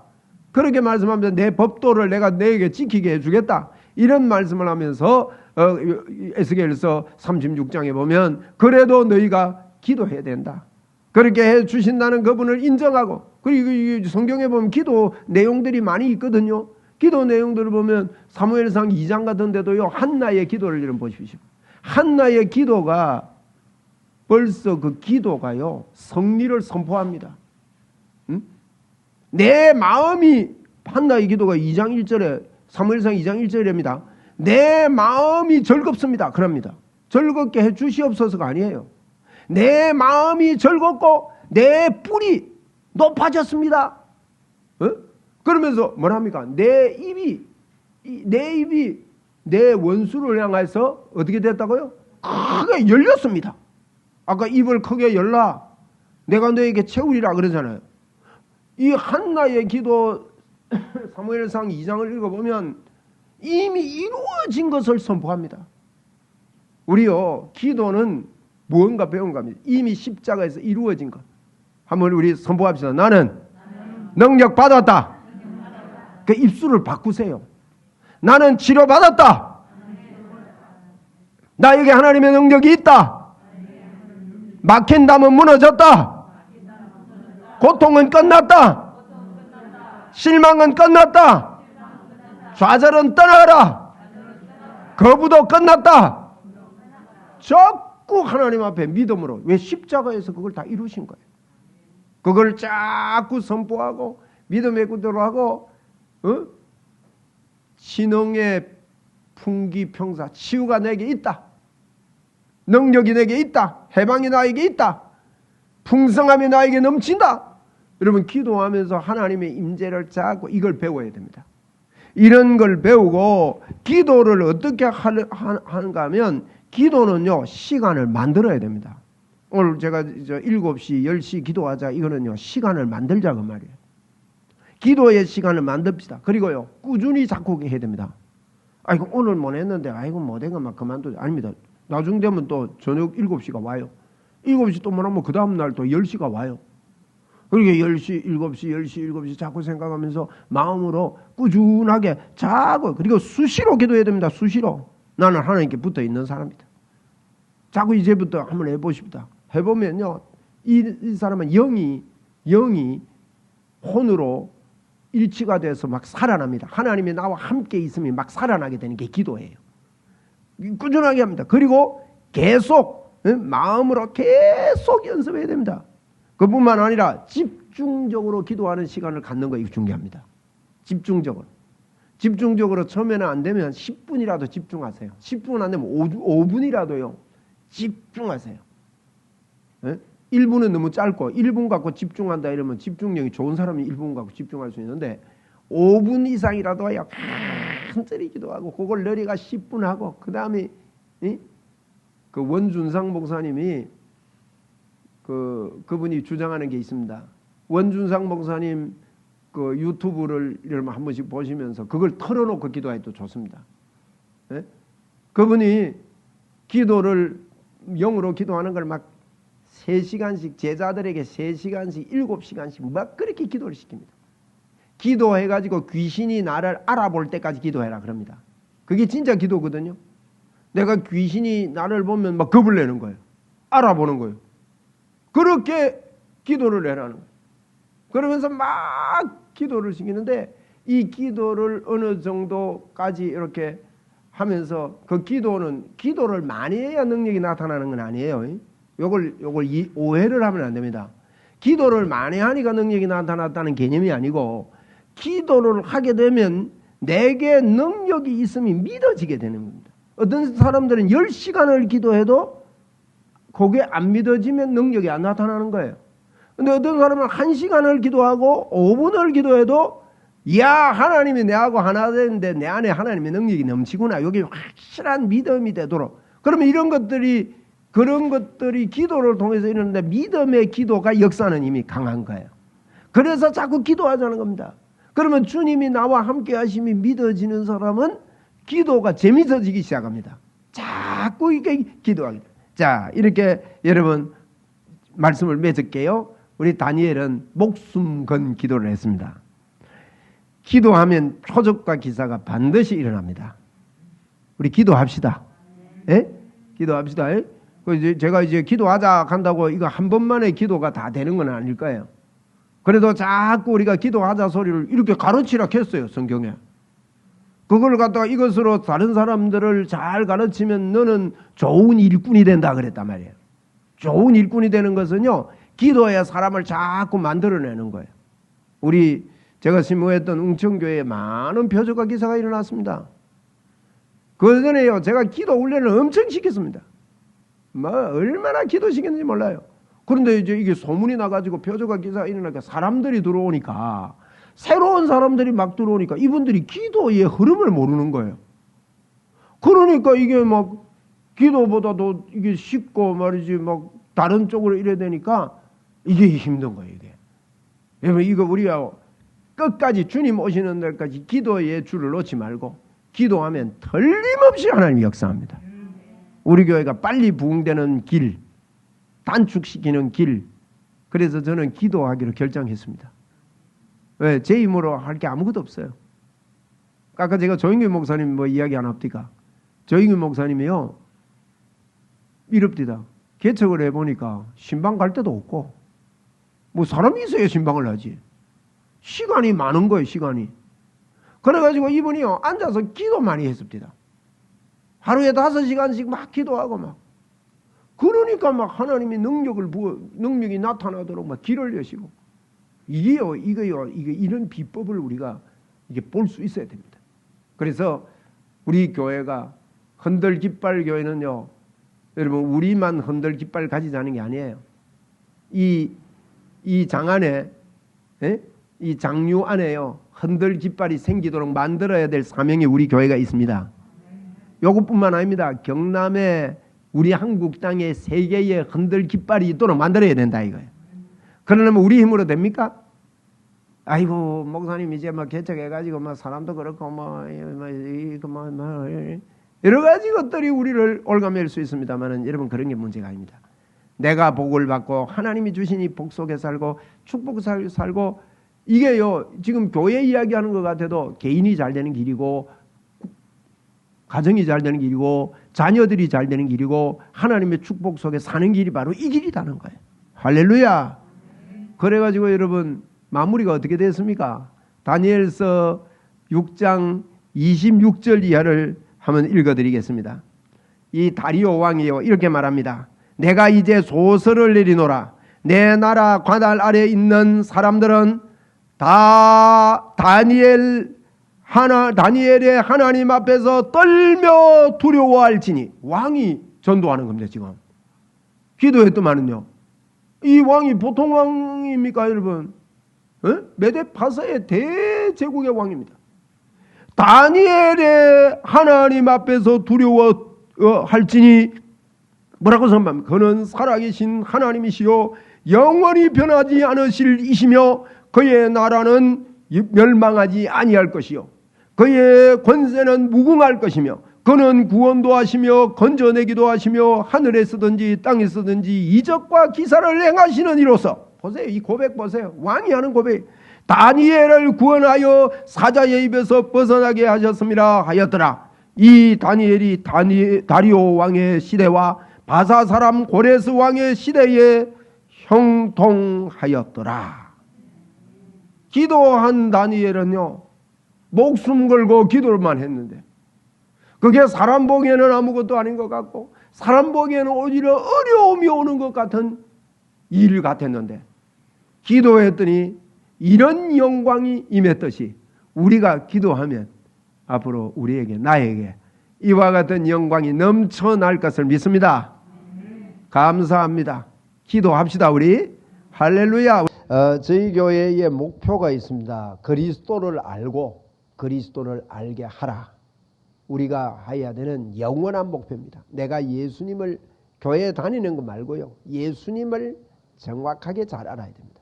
그렇게 말씀하면서 내 법도를 내가 너에게 지키게 해주겠다. 이런 말씀을 하면서 에스겔서 36장에 보면 그래도 너희가 기도해야 된다. 그렇게 해 주신다는 그분을 인정하고, 그리고 성경에 보면 기도 내용들이 많이 있거든요. 기도 내용들을 보면 사무엘상 2장 같은 데도요, 한나의 기도를 이름 보십시오. 한나의 기도가 벌써 그 기도가요, 성리를 선포합니다. 내 마음이, 한나의 기도가 2장 1절에, 사무엘상 2장 1절입니다. 내 마음이 즐겁습니다. 그럽니다. 즐겁게 해 주시옵소서가 아니에요. 내 마음이 즐겁고 내 뿔이 높아졌습니다. 그러면서 뭐랍니까? 내 입이 내 원수를 향해서 어떻게 됐다고요? 크게 열렸습니다. 아까 입을 크게 열라. 내가 너에게 채우리라 그러잖아요. 이 한나의 기도 사무엘상 2장을 읽어보면 이미 이루어진 것을 선포합니다. 우리요, 기도는 무언가 배운 겁니다. 이미 십자가에서 이루어진 것. 한번 우리 선포합시다. 나는 능력 받았다. 그 입술을 바꾸세요. 나는 치료받았다. 나에게 하나님의 능력이 있다. 막힌 담은 무너졌다. 고통은 끝났다. 실망은 끝났다. 좌절은 떠나가라. 거부도 끝났다. 자꾸 하나님 앞에 믿음으로. 왜? 십자가에서 그걸 다 이루신 거예요. 그걸 자꾸 선포하고 믿음의 구도로 하고 신흥의 풍기평사, 치유가 내게 있다. 능력이 내게 있다. 해방이 나에게 있다. 풍성함이 나에게 넘친다. 여러분, 기도하면서 하나님의 임재를 자꾸 이걸 배워야 됩니다. 이런 걸 배우고 기도를 어떻게 하는가 하면 기도는요, 시간을 만들어야 됩니다. 오늘 제가 7시, 10시 기도하자, 이거는요, 시간을 만들자 그 말이에요. 기도의 시간을 만듭시다. 그리고요, 꾸준히 자꾸 해야 됩니다. 아이고, 오늘 못 했는데, 아이고, 못한 것만 그만두자. 아닙니다. 나중 되면 또 저녁 7시가 와요. 7시 또 못하면 그 다음날 또 10시가 와요. 그러니까 10시, 7시, 10시, 7시 자꾸 생각하면서 마음으로 꾸준하게 자꾸, 그리고 수시로 기도해야 됩니다. 수시로. 나는 하나님께 붙어 있는 사람이다. 자꾸 이제부터 한번 해보십시다. 해보면요, 이 사람은 영이 혼으로 일치가 돼서 막 살아납니다. 하나님이 나와 함께 있으면 막 살아나게 되는 게 기도예요. 꾸준하게 합니다. 그리고 계속 마음으로 계속 연습해야 됩니다. 그뿐만 아니라 집중적으로 기도하는 시간을 갖는 거 이거 중요합니다. 집중적으로 처음에는 안 되면 10분이라도 집중하세요. 10분 안 되면 5분이라도요. 집중하세요. 1분은 너무 짧고 1분 갖고 집중한다 이러면 집중력이 좋은 사람이 1분 갖고 집중할 수 있는데 5분 이상이라도 해요. 간절히 기도하고 그걸 너리가 10분 하고 그 다음에 그 원준상 목사님이 그분이 주장하는 게 있습니다. 원준상 목사님 그 유튜브를 이러면 한 번씩 보시면서 그걸 털어놓고 기도해도 좋습니다. 그분이 기도를 영으로 기도하는 걸 막 3시간씩 제자들에게 3시간씩 7시간씩 막 그렇게 기도를 시킵니다. 기도해가지고 귀신이 나를 알아볼 때까지 기도해라 그럽니다. 그게 진짜 기도거든요. 내가 귀신이 나를 보면 막 겁을 내는 거예요. 알아보는 거예요. 그렇게 기도를 해라는 거예요. 그러면서 막 기도를 시키는데 이 기도를 어느 정도까지 이렇게 하면서 그 기도를 많이 해야 능력이 나타나는 건 아니에요. 요걸 오해를 하면 안 됩니다. 기도를 많이 하니까 능력이 나타났다는 개념이 아니고 기도를 하게 되면 내게 능력이 있음이 믿어지게 되는 겁니다. 어떤 사람들은 10시간을 기도해도 그게 안 믿어지면 능력이 안 나타나는 거예요. 근데 어떤 사람은 1시간을 기도하고 5분을 기도해도 야 하나님이 내하고 하나 되는데 내 안에 하나님의 능력이 넘치구나. 여기 확실한 믿음이 되도록. 그러면 그런 것들이 기도를 통해서 이러는데 믿음의 기도가 역사는 이미 강한 거예요. 그래서 자꾸 기도하자는 겁니다. 그러면 주님이 나와 함께 하심이 믿어지는 사람은 기도가 재밌어지기 시작합니다. 자꾸 이렇게 기도하게 돼요. 자, 이렇게 여러분 말씀을 맺을게요. 우리 다니엘은 목숨 건 기도를 했습니다. 기도하면 표적과 기사가 반드시 일어납니다. 우리 기도합시다. 예? 기도합시다. 예? 제가 이제 기도하자 한다고 이거 한 번만에 기도가 다 되는 건 아닐 거예요. 그래도 자꾸 우리가 기도하자 소리를 이렇게 가르치라 했어요, 성경에. 그걸 갖다가 이것으로 다른 사람들을 잘 가르치면 너는 좋은 일꾼이 된다 그랬단 말이에요. 좋은 일꾼이 되는 것은요, 기도해야 사람을 자꾸 만들어내는 거예요. 제가 심호했던 웅천교회에 많은 표적과 기사가 일어났습니다. 그 전에요, 제가 기도 훈련을 엄청 시켰습니다. 얼마나 기도시켰는지 몰라요. 그런데 이제 이게 소문이 나가지고 표적과 기사가 일어나니까 사람들이 들어오니까, 새로운 사람들이 막 들어오니까 이분들이 기도의 흐름을 모르는 거예요. 그러니까 이게 막 기도보다도 이게 쉽고 말이지 막 다른 쪽으로 이래야 되니까 이게 힘든 거예요, 이게. 여러분, 이거 우리가 끝까지 주님 오시는 날까지 기도의 줄을 놓지 말고 기도하면 틀림없이 하나님이 역사합니다. 우리 교회가 빨리 부흥되는 길, 단축시키는 길. 그래서 저는 기도하기로 결정했습니다. 왜? 제 힘으로 할 게 아무것도 없어요. 아까 제가 조인규 목사님 이야기 안 합니까? 조인규 목사님이요, 이럽디다. 개척을 해보니까 신방 갈 데도 없고, 사람이 있어야 신방을 하지. 시간이 많은 거예요, 시간이. 그래가지고 이분이요, 앉아서 기도 많이 했습니다. 하루에 5시간씩 막 기도하고 막. 그러니까 막 하나님이 능력이 나타나도록 막 길을 여시고. 이거요, 이런 비법을 우리가 이게 볼 수 있어야 됩니다. 그래서 우리 교회가 흔들 깃발 교회는요, 여러분, 우리만 흔들 깃발 가지자는 게 아니에요. 이 장 안에, 이 장류 안에요, 흔들 깃발이 생기도록 만들어야 될 사명이 우리 교회가 있습니다. 요것뿐만 아닙니다. 경남에 우리 한국 땅에 세계에 흔들 깃발이 있도록 만들어야 된다 이거예요. 그러려면 우리 힘으로 됩니까? 아이고, 목사님 이제 개척해가지고 사람도 그렇고 여러 가지 것들이 우리를 올가맬 수 있습니다만은 여러분, 그런 게 문제가 아닙니다. 내가 복을 받고 하나님이 주시니 복 속에 살고 축복 살고, 이게요, 지금 교회 이야기하는 것 같아도 개인이 잘 되는 길이고, 가정이 잘 되는 길이고, 자녀들이 잘 되는 길이고, 하나님의 축복 속에 사는 길이 바로 이 길이라는 거예요. 할렐루야. 그래가지고 여러분, 마무리가 어떻게 됐습니까? 다니엘서 6장 26절 이하를 한번 읽어드리겠습니다. 이 다리오 왕이요, 이렇게 말합니다. 내가 이제 소설을 내리노라. 내 나라 관할 아래 있는 사람들은 다 다니엘의 하나님 앞에서 떨며 두려워할지니. 왕이 전도하는 겁니다. 지금 기도했더만은요, 이 왕이 보통 왕입니까 여러분? 메데파사의 대제국의 왕입니다. 다니엘의 하나님 앞에서 두려워할지니 뭐라고 선포합니까? 그는 살아계신 하나님이시요 영원히 변하지 않으실 이시며 그의 나라는 멸망하지 아니할 것이요 그의 권세는 무궁할 것이며 그는 구원도 하시며 건져내기도 하시며 하늘에 서든지 땅에 서든지 이적과 기사를 행하시는 이로서, 보세요, 이 고백 보세요. 왕이 하는 고백. 다니엘을 구원하여 사자의 입에서 벗어나게 하셨습니다 하였더라. 이 다니엘이 다리오 왕의 시대와 바사 사람 고레스 왕의 시대에 형통하였더라. 기도한 다니엘은요, 목숨 걸고 기도만 했는데, 그게 사람 보기에는 아무것도 아닌 것 같고 사람 보기에는 오히려 어려움이 오는 것 같은 일 같았는데, 기도했더니 이런 영광이 임했듯이 우리가 기도하면 앞으로 우리에게, 나에게 이와 같은 영광이 넘쳐날 것을 믿습니다. 감사합니다. 기도합시다. 우리 할렐루야. 저희 교회의 목표가 있습니다. 그리스도를 알고 그리스도를 알게 하라. 우리가 해야 되는 영원한 목표입니다. 내가 예수님을, 교회에 다니는 것 말고요, 예수님을 정확하게 잘 알아야 됩니다.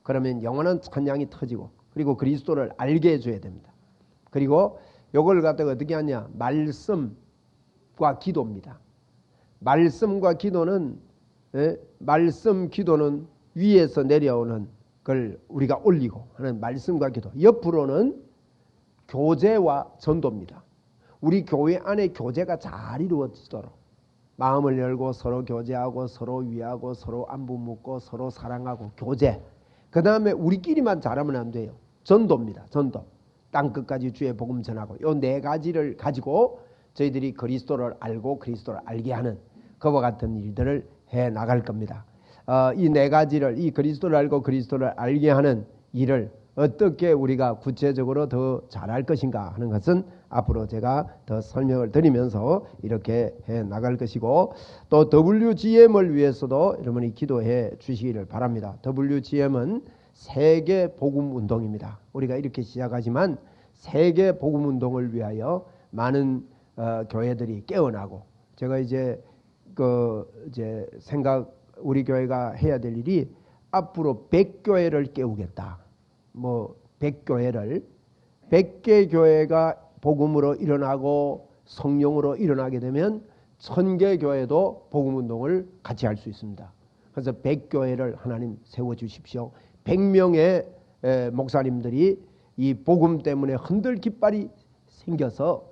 그러면 영원한 찬양이 터지고, 그리고 그리스도를 알게 해줘야 됩니다. 그리고 이걸 갖다가 어떻게 하냐, 말씀과 기도입니다. 말씀과 기도는, 말씀 기도는 위에서 내려오는 걸 우리가 올리고 하는 말씀과 기도, 옆으로는 교제와 전도입니다. 우리 교회 안에 교제가 잘 이루어지도록 마음을 열고 서로 교제하고 서로 위하고 서로 안부 묻고 서로 사랑하고 교제. 그 다음에 우리끼리만 잘하면 안 돼요. 전도입니다. 전도. 땅끝까지 주의 복음 전하고, 이 네 가지를 가지고 저희들이 그리스도를 알고 그리스도를 알게 하는 그와 같은 일들을 해 나갈 겁니다. 이 네 가지를, 이 그리스도를 알고 그리스도를 알게 하는 일을 어떻게 우리가 구체적으로 더 잘할 것인가 하는 것은 앞으로 제가 더 설명을 드리면서 이렇게 해 나갈 것이고, 또 WGM을 위해서도 여러분이 기도해 주시기를 바랍니다. WGM은 세계 복음 운동입니다. 우리가 이렇게 시작하지만 세계 복음 운동을 위하여 많은 교회들이 깨어나고, 제가 이제 우리 교회가 해야 될 일이 앞으로 100교회를 깨우겠다. 100교회를, 100개 교회가 복음으로 일어나고 성령으로 일어나게 되면 1000개 교회도 복음 운동을 같이 할 수 있습니다. 그래서 100교회를 하나님 세워주십시오. 100명의 목사님들이 이 복음 때문에 흔들 깃발이 생겨서,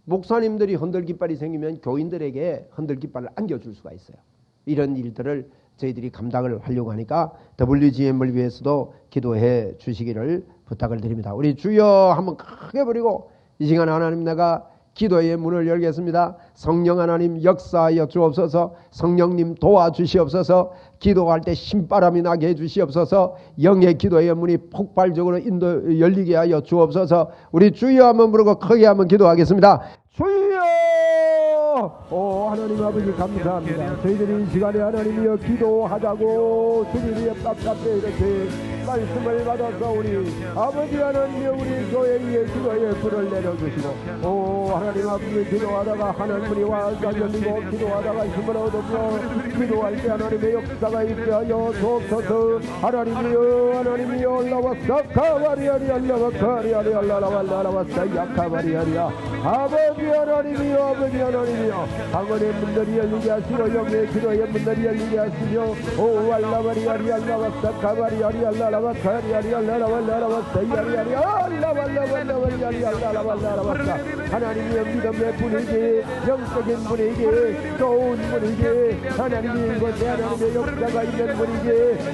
목사님들이 흔들 깃발이 생기면 교인들에게 흔들 깃발을 안겨줄 수가 있어요. 이런 일들을 저희들이 감당을 하려고 하니까 WGM을 위해서도 기도해 주시기를 부탁을 드립니다. 우리 주여 한번 크게 부르고 이 시간 하나님, 내가 기도의 문을 열겠습니다. 성령 하나님 역사하여 주옵소서. 성령님 도와주시옵소서. 기도할 때 신바람이 나게 해주시옵소서. 영의 기도의 문이 폭발적으로 열리게 하여 주옵소서. 우리 주여 한번 부르고 크게 한번 기도하겠습니다. 주여! 오 하나님 아버지 감사합니다. 저희들이 이 시간에 하나님이여 기도하자고 주님의 답답해 이렇게 말씀을 받아서 우리 아버지 하나님이여 우리 교회의 기도에 불을 내려주시고, 오 하나님 아버지 기도하다가 하나님이 와서 열리고, 기도하다가 힘을 얻으며 기도할 때 하나님의 역사가 있게 하여 주옵소서. 하나님이여 올라와서 가바리아리 올라와카리아리 올라와서 야카바리아리야. 아버지 하나님이여, 아버지 하나님이여, 방언의 문들이 열리게 하시고 영의 기도의 문들이 열리게 하시며, 오 알라바리아리 올라와서 가바리아리 올라와카리아리 올라와서 야리아리 올라와리아리 올라와서. 하나님이여 믿음의 분위기, 영적인 분위기, 좋은 분위기, 하나님이 이곳에 하나님의 역사가 있는 분위기,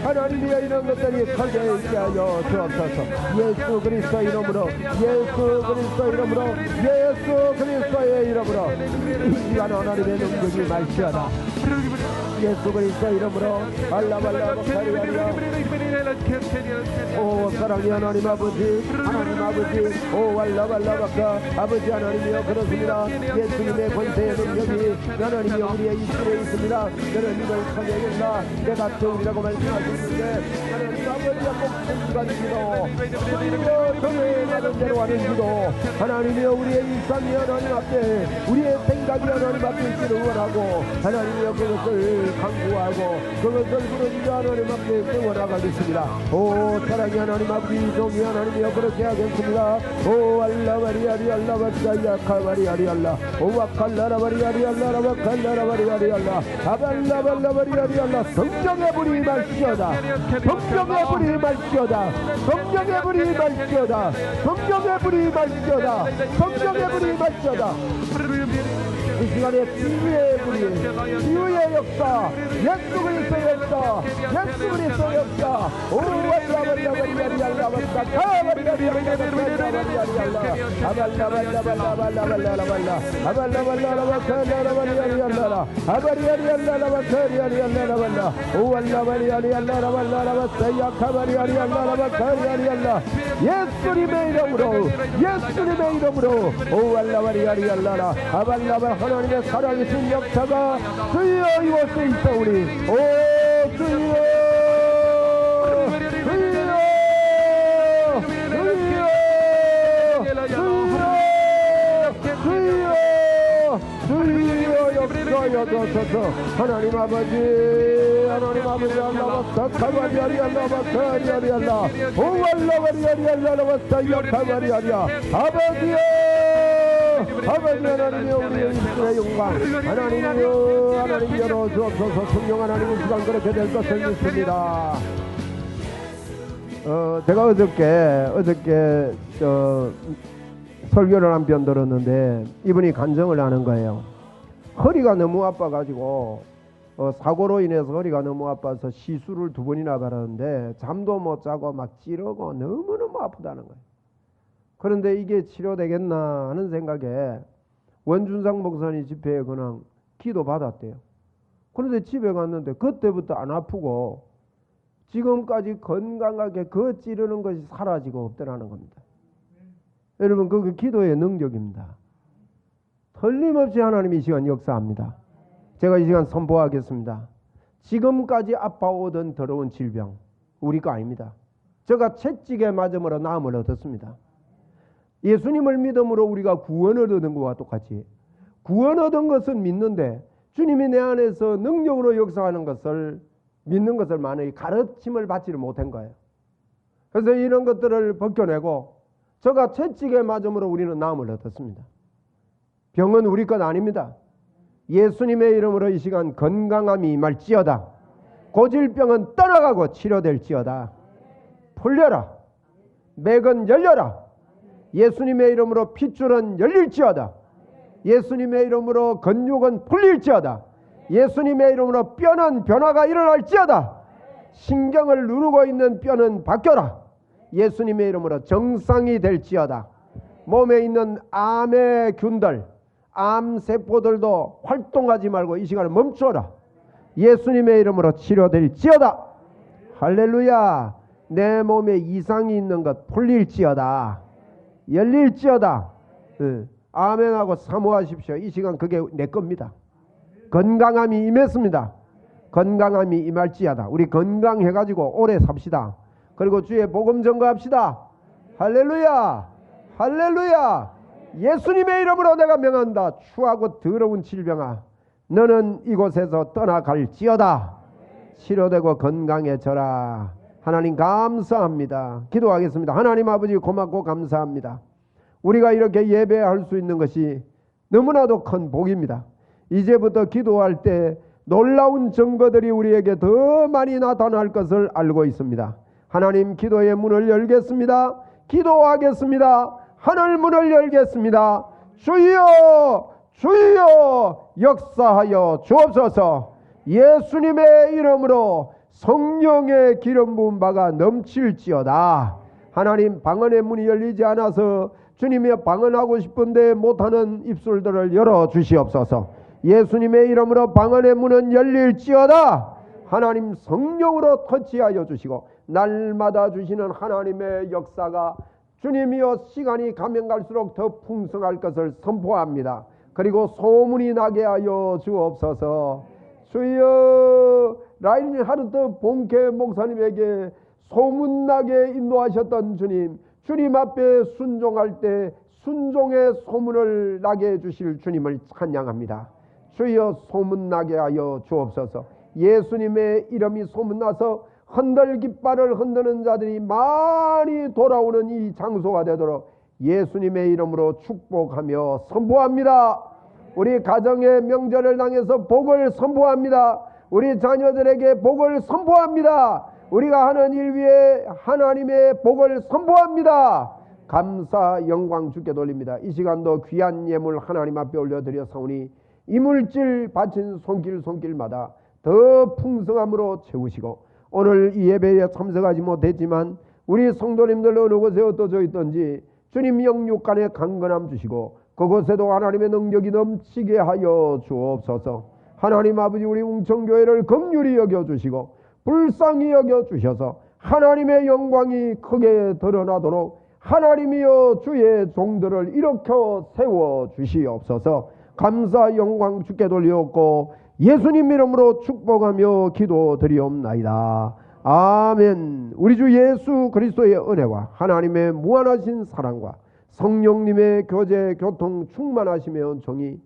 하나님이여 이런 것들이 크게 있게 하여 주옵소서. 예수 그리스도 이름으로, 예수 그리스도 이름으로, 예수 그리스도의 이름으로 이 시간 하나님의 능력이 말시하다. 예수 그리스도 이름으로 알라발라바카리아리아. 오 사랑의 하나님 아버지, 하나님 아버지, 오 알라발라바카 아버지 하나님이여 그렇습니다. 예수님의 권세의 능력이 하나님이여 우리의 입술에 있습니다. 너는 이를 크게 열라 내가 태우리라고 말씀하셨는데, 하나님 아버지의 목숨과 기도, 우리여 정에 나는 대로 하는 기도, 하나님이여 우리의 일상이 하나님 앞에, 우리의 생각이 하나님 앞에 있기를 원하고, 하나님이여 그것을 강구하고 그것을 부르짖어 하나님 앞에 세워나가겠습니다. 오 사랑의 하나님 아버지 종이 하나님이여 그렇게 하겠습니다. 오 알라바리아리 알라바사야 카바리아리 알라 오 와칼라라바리아리 알라라바 칼라라바리아리 알라 아발라발라바리아리 알라 성령의 불이 말시어다. 성령의 불이 말시어다. 성령의 불이 말시어다. 성령의 불이 말시어다. 성령의 불이 말시어다. 이 시간에 치유의 불이, 치유의 역사, 예수 그리스도의 역사, 예수 그리스도의 역사. 오 알라발라발라발라발라 카발라발라발라발라 아발라발라발라발라발라 아발라발라발라발라발라 아바리아리알라라바카리아리알라라발라 오 알라바리아리알라라발라라바사야 카바리아리알라라바카리아리알라 예수님의 이름으로 예수님의 이름으로 오 알라바리아리알라라 아발라바 하나님의 살아계신 역사가 주여 이곳에 있사오니 오 주여 주여 역사여서서 하나님 아버지 알라바사 카바리아리 알라바사리 알라 오 알라바리아리 알라바사야 카바리아리야 아버지여 아버지 하나님이여 우리의 입술의 영광 하나님이여 하나님 열어주옵소서 성령 하나님의 시간 그렇게 될 것을 믿습니다. 제가 어저께 설교를 한 편 들었는데 이분이 간증을 하는 거예요. 허리가 너무 아파가지고 사고로 인해서 허리가 너무 아파서 시술을 2번이나 받았는데 잠도 못 자고 막 찌르고 너무너무 아프다는 거예요. 그런데 이게 치료되겠나 하는 생각에 원준상 목사님 집회에 그냥 기도 받았대요. 그런데 집에 갔는데 그때부터 안 아프고 지금까지 건강하게 그 찌르는 것이 사라지고 없더라는 겁니다. 여러분 그 기도의 능력입니다. 틀림없이 하나님이 이 시간 역사합니다. 제가 이 시간 선포하겠습니다. 지금까지 아파오던 더러운 질병 우리 거 아닙니다. 제가 채찍에 맞음으로 나음을 얻었습니다. 예수님을 믿음으로 우리가 구원을 얻은 것과 똑같이 구원 얻은 것은 믿는데 주님이 내 안에서 능력으로 역사하는 것을 믿는 것을 많이 가르침을 받지를 못한 거예요. 그래서 이런 것들을 벗겨내고 제가 채찍에 맞음으로 우리는 나음을 얻었습니다. 병은 우리 것 아닙니다. 예수님의 이름으로 이 시간 건강함이 임할지어다. 고질병은 떠나가고 치료될지어다. 풀려라. 맥은 열려라. 예수님의 이름으로 핏줄은 열릴지어다. 예수님의 이름으로 근육은 풀릴지어다. 예수님의 이름으로 뼈는 변화가 일어날지어다. 신경을 누르고 있는 뼈는 바뀌어라. 예수님의 이름으로 정상이 될지어다. 몸에 있는 암의 균들, 암세포들도 활동하지 말고 이 시간에 멈춰라. 예수님의 이름으로 치료될지어다. 할렐루야. 내 몸에 이상이 있는 것 풀릴지어다. 열릴지어다. 아멘하고 사모하십시오. 이 시간 그게 내 겁니다. 건강함이 임했습니다. 건강함이 임할지어다. 우리 건강해가지고 오래 삽시다. 그리고 주의 복음 전거합시다. 할렐루야. 할렐루야. 예수님의 이름으로 내가 명한다. 추하고 더러운 질병아 너는 이곳에서 떠나갈지어다. 치료되고 건강해져라. 하나님 감사합니다. 기도하겠습니다. 하나님 아버지 고맙고 감사합니다. 우리가 이렇게 예배할 수 있는 것이 너무나도 큰 복입니다. 이제부터 기도할 때 놀라운 증거들이 우리에게 더 많이 나타날 것을 알고 있습니다. 하나님 기도의 문을 열겠습니다. 기도하겠습니다. 하늘 문을 열겠습니다. 주여 주여 역사하여 주옵소서. 예수님의 이름으로 성령의 기름 부은 바가 넘칠지어다. 하나님 방언의 문이 열리지 않아서 주님이 방언하고 싶은데 못하는 입술들을 열어주시옵소서. 예수님의 이름으로 방언의 문은 열릴지어다. 하나님 성령으로 터치하여 주시고 날마다 주시는 하나님의 역사가 주님이여 시간이 가면 갈수록 더 풍성할 것을 선포합니다. 그리고 소문이 나게 하여 주옵소서. 주여 라인 하르트 본케 목사님에게 소문나게 인도하셨던 주님, 주님 앞에 순종할 때 순종의 소문을 나게 해주실 주님을 찬양합니다. 주여 소문나게 하여 주옵소서. 예수님의 이름이 소문나서 흔들 깃발을 흔드는 자들이 많이 돌아오는 이 장소가 되도록 예수님의 이름으로 축복하며 선포합니다. 우리 가정의 명절을 당해서 복을 선포합니다. 우리 자녀들에게 복을 선포합니다. 우리가 하는 일 위에 하나님의 복을 선포합니다. 감사 영광 주께 돌립니다. 이 시간도 귀한 예물 하나님 앞에 올려드렸사오니 이물질 바친 손길마다 더 풍성함으로 채우시고, 오늘 이 예배에 참석하지 못했지만 우리 성도님들 어느 곳에 흩어져 있든지 주님 영육간에 강건함 주시고 그곳에도 하나님의 능력이 넘치게 하여 주옵소서. 하나님 아버지, 우리 웅천교회를 긍휼히 여겨주시고 불쌍히 여겨주셔서 하나님의 영광이 크게 드러나도록 하나님이여 주의 종들을 일으켜 세워주시옵소서. 감사 영광 주께 돌리옵고 예수님 이름으로 축복하며 기도드리옵나이다. 아멘. 우리 주 예수 그리스도의 은혜와 하나님의 무한하신 사랑과 성령님의 교제 교통 충만하시며 은총이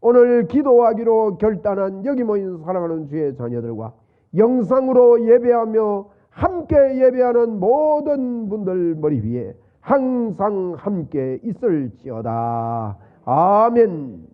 오늘 기도하기로 결단한 여기 모인 사랑하는 주의 자녀들과 영상으로 예배하며 함께 예배하는 모든 분들 머리 위에 항상 함께 있을지어다. 아멘.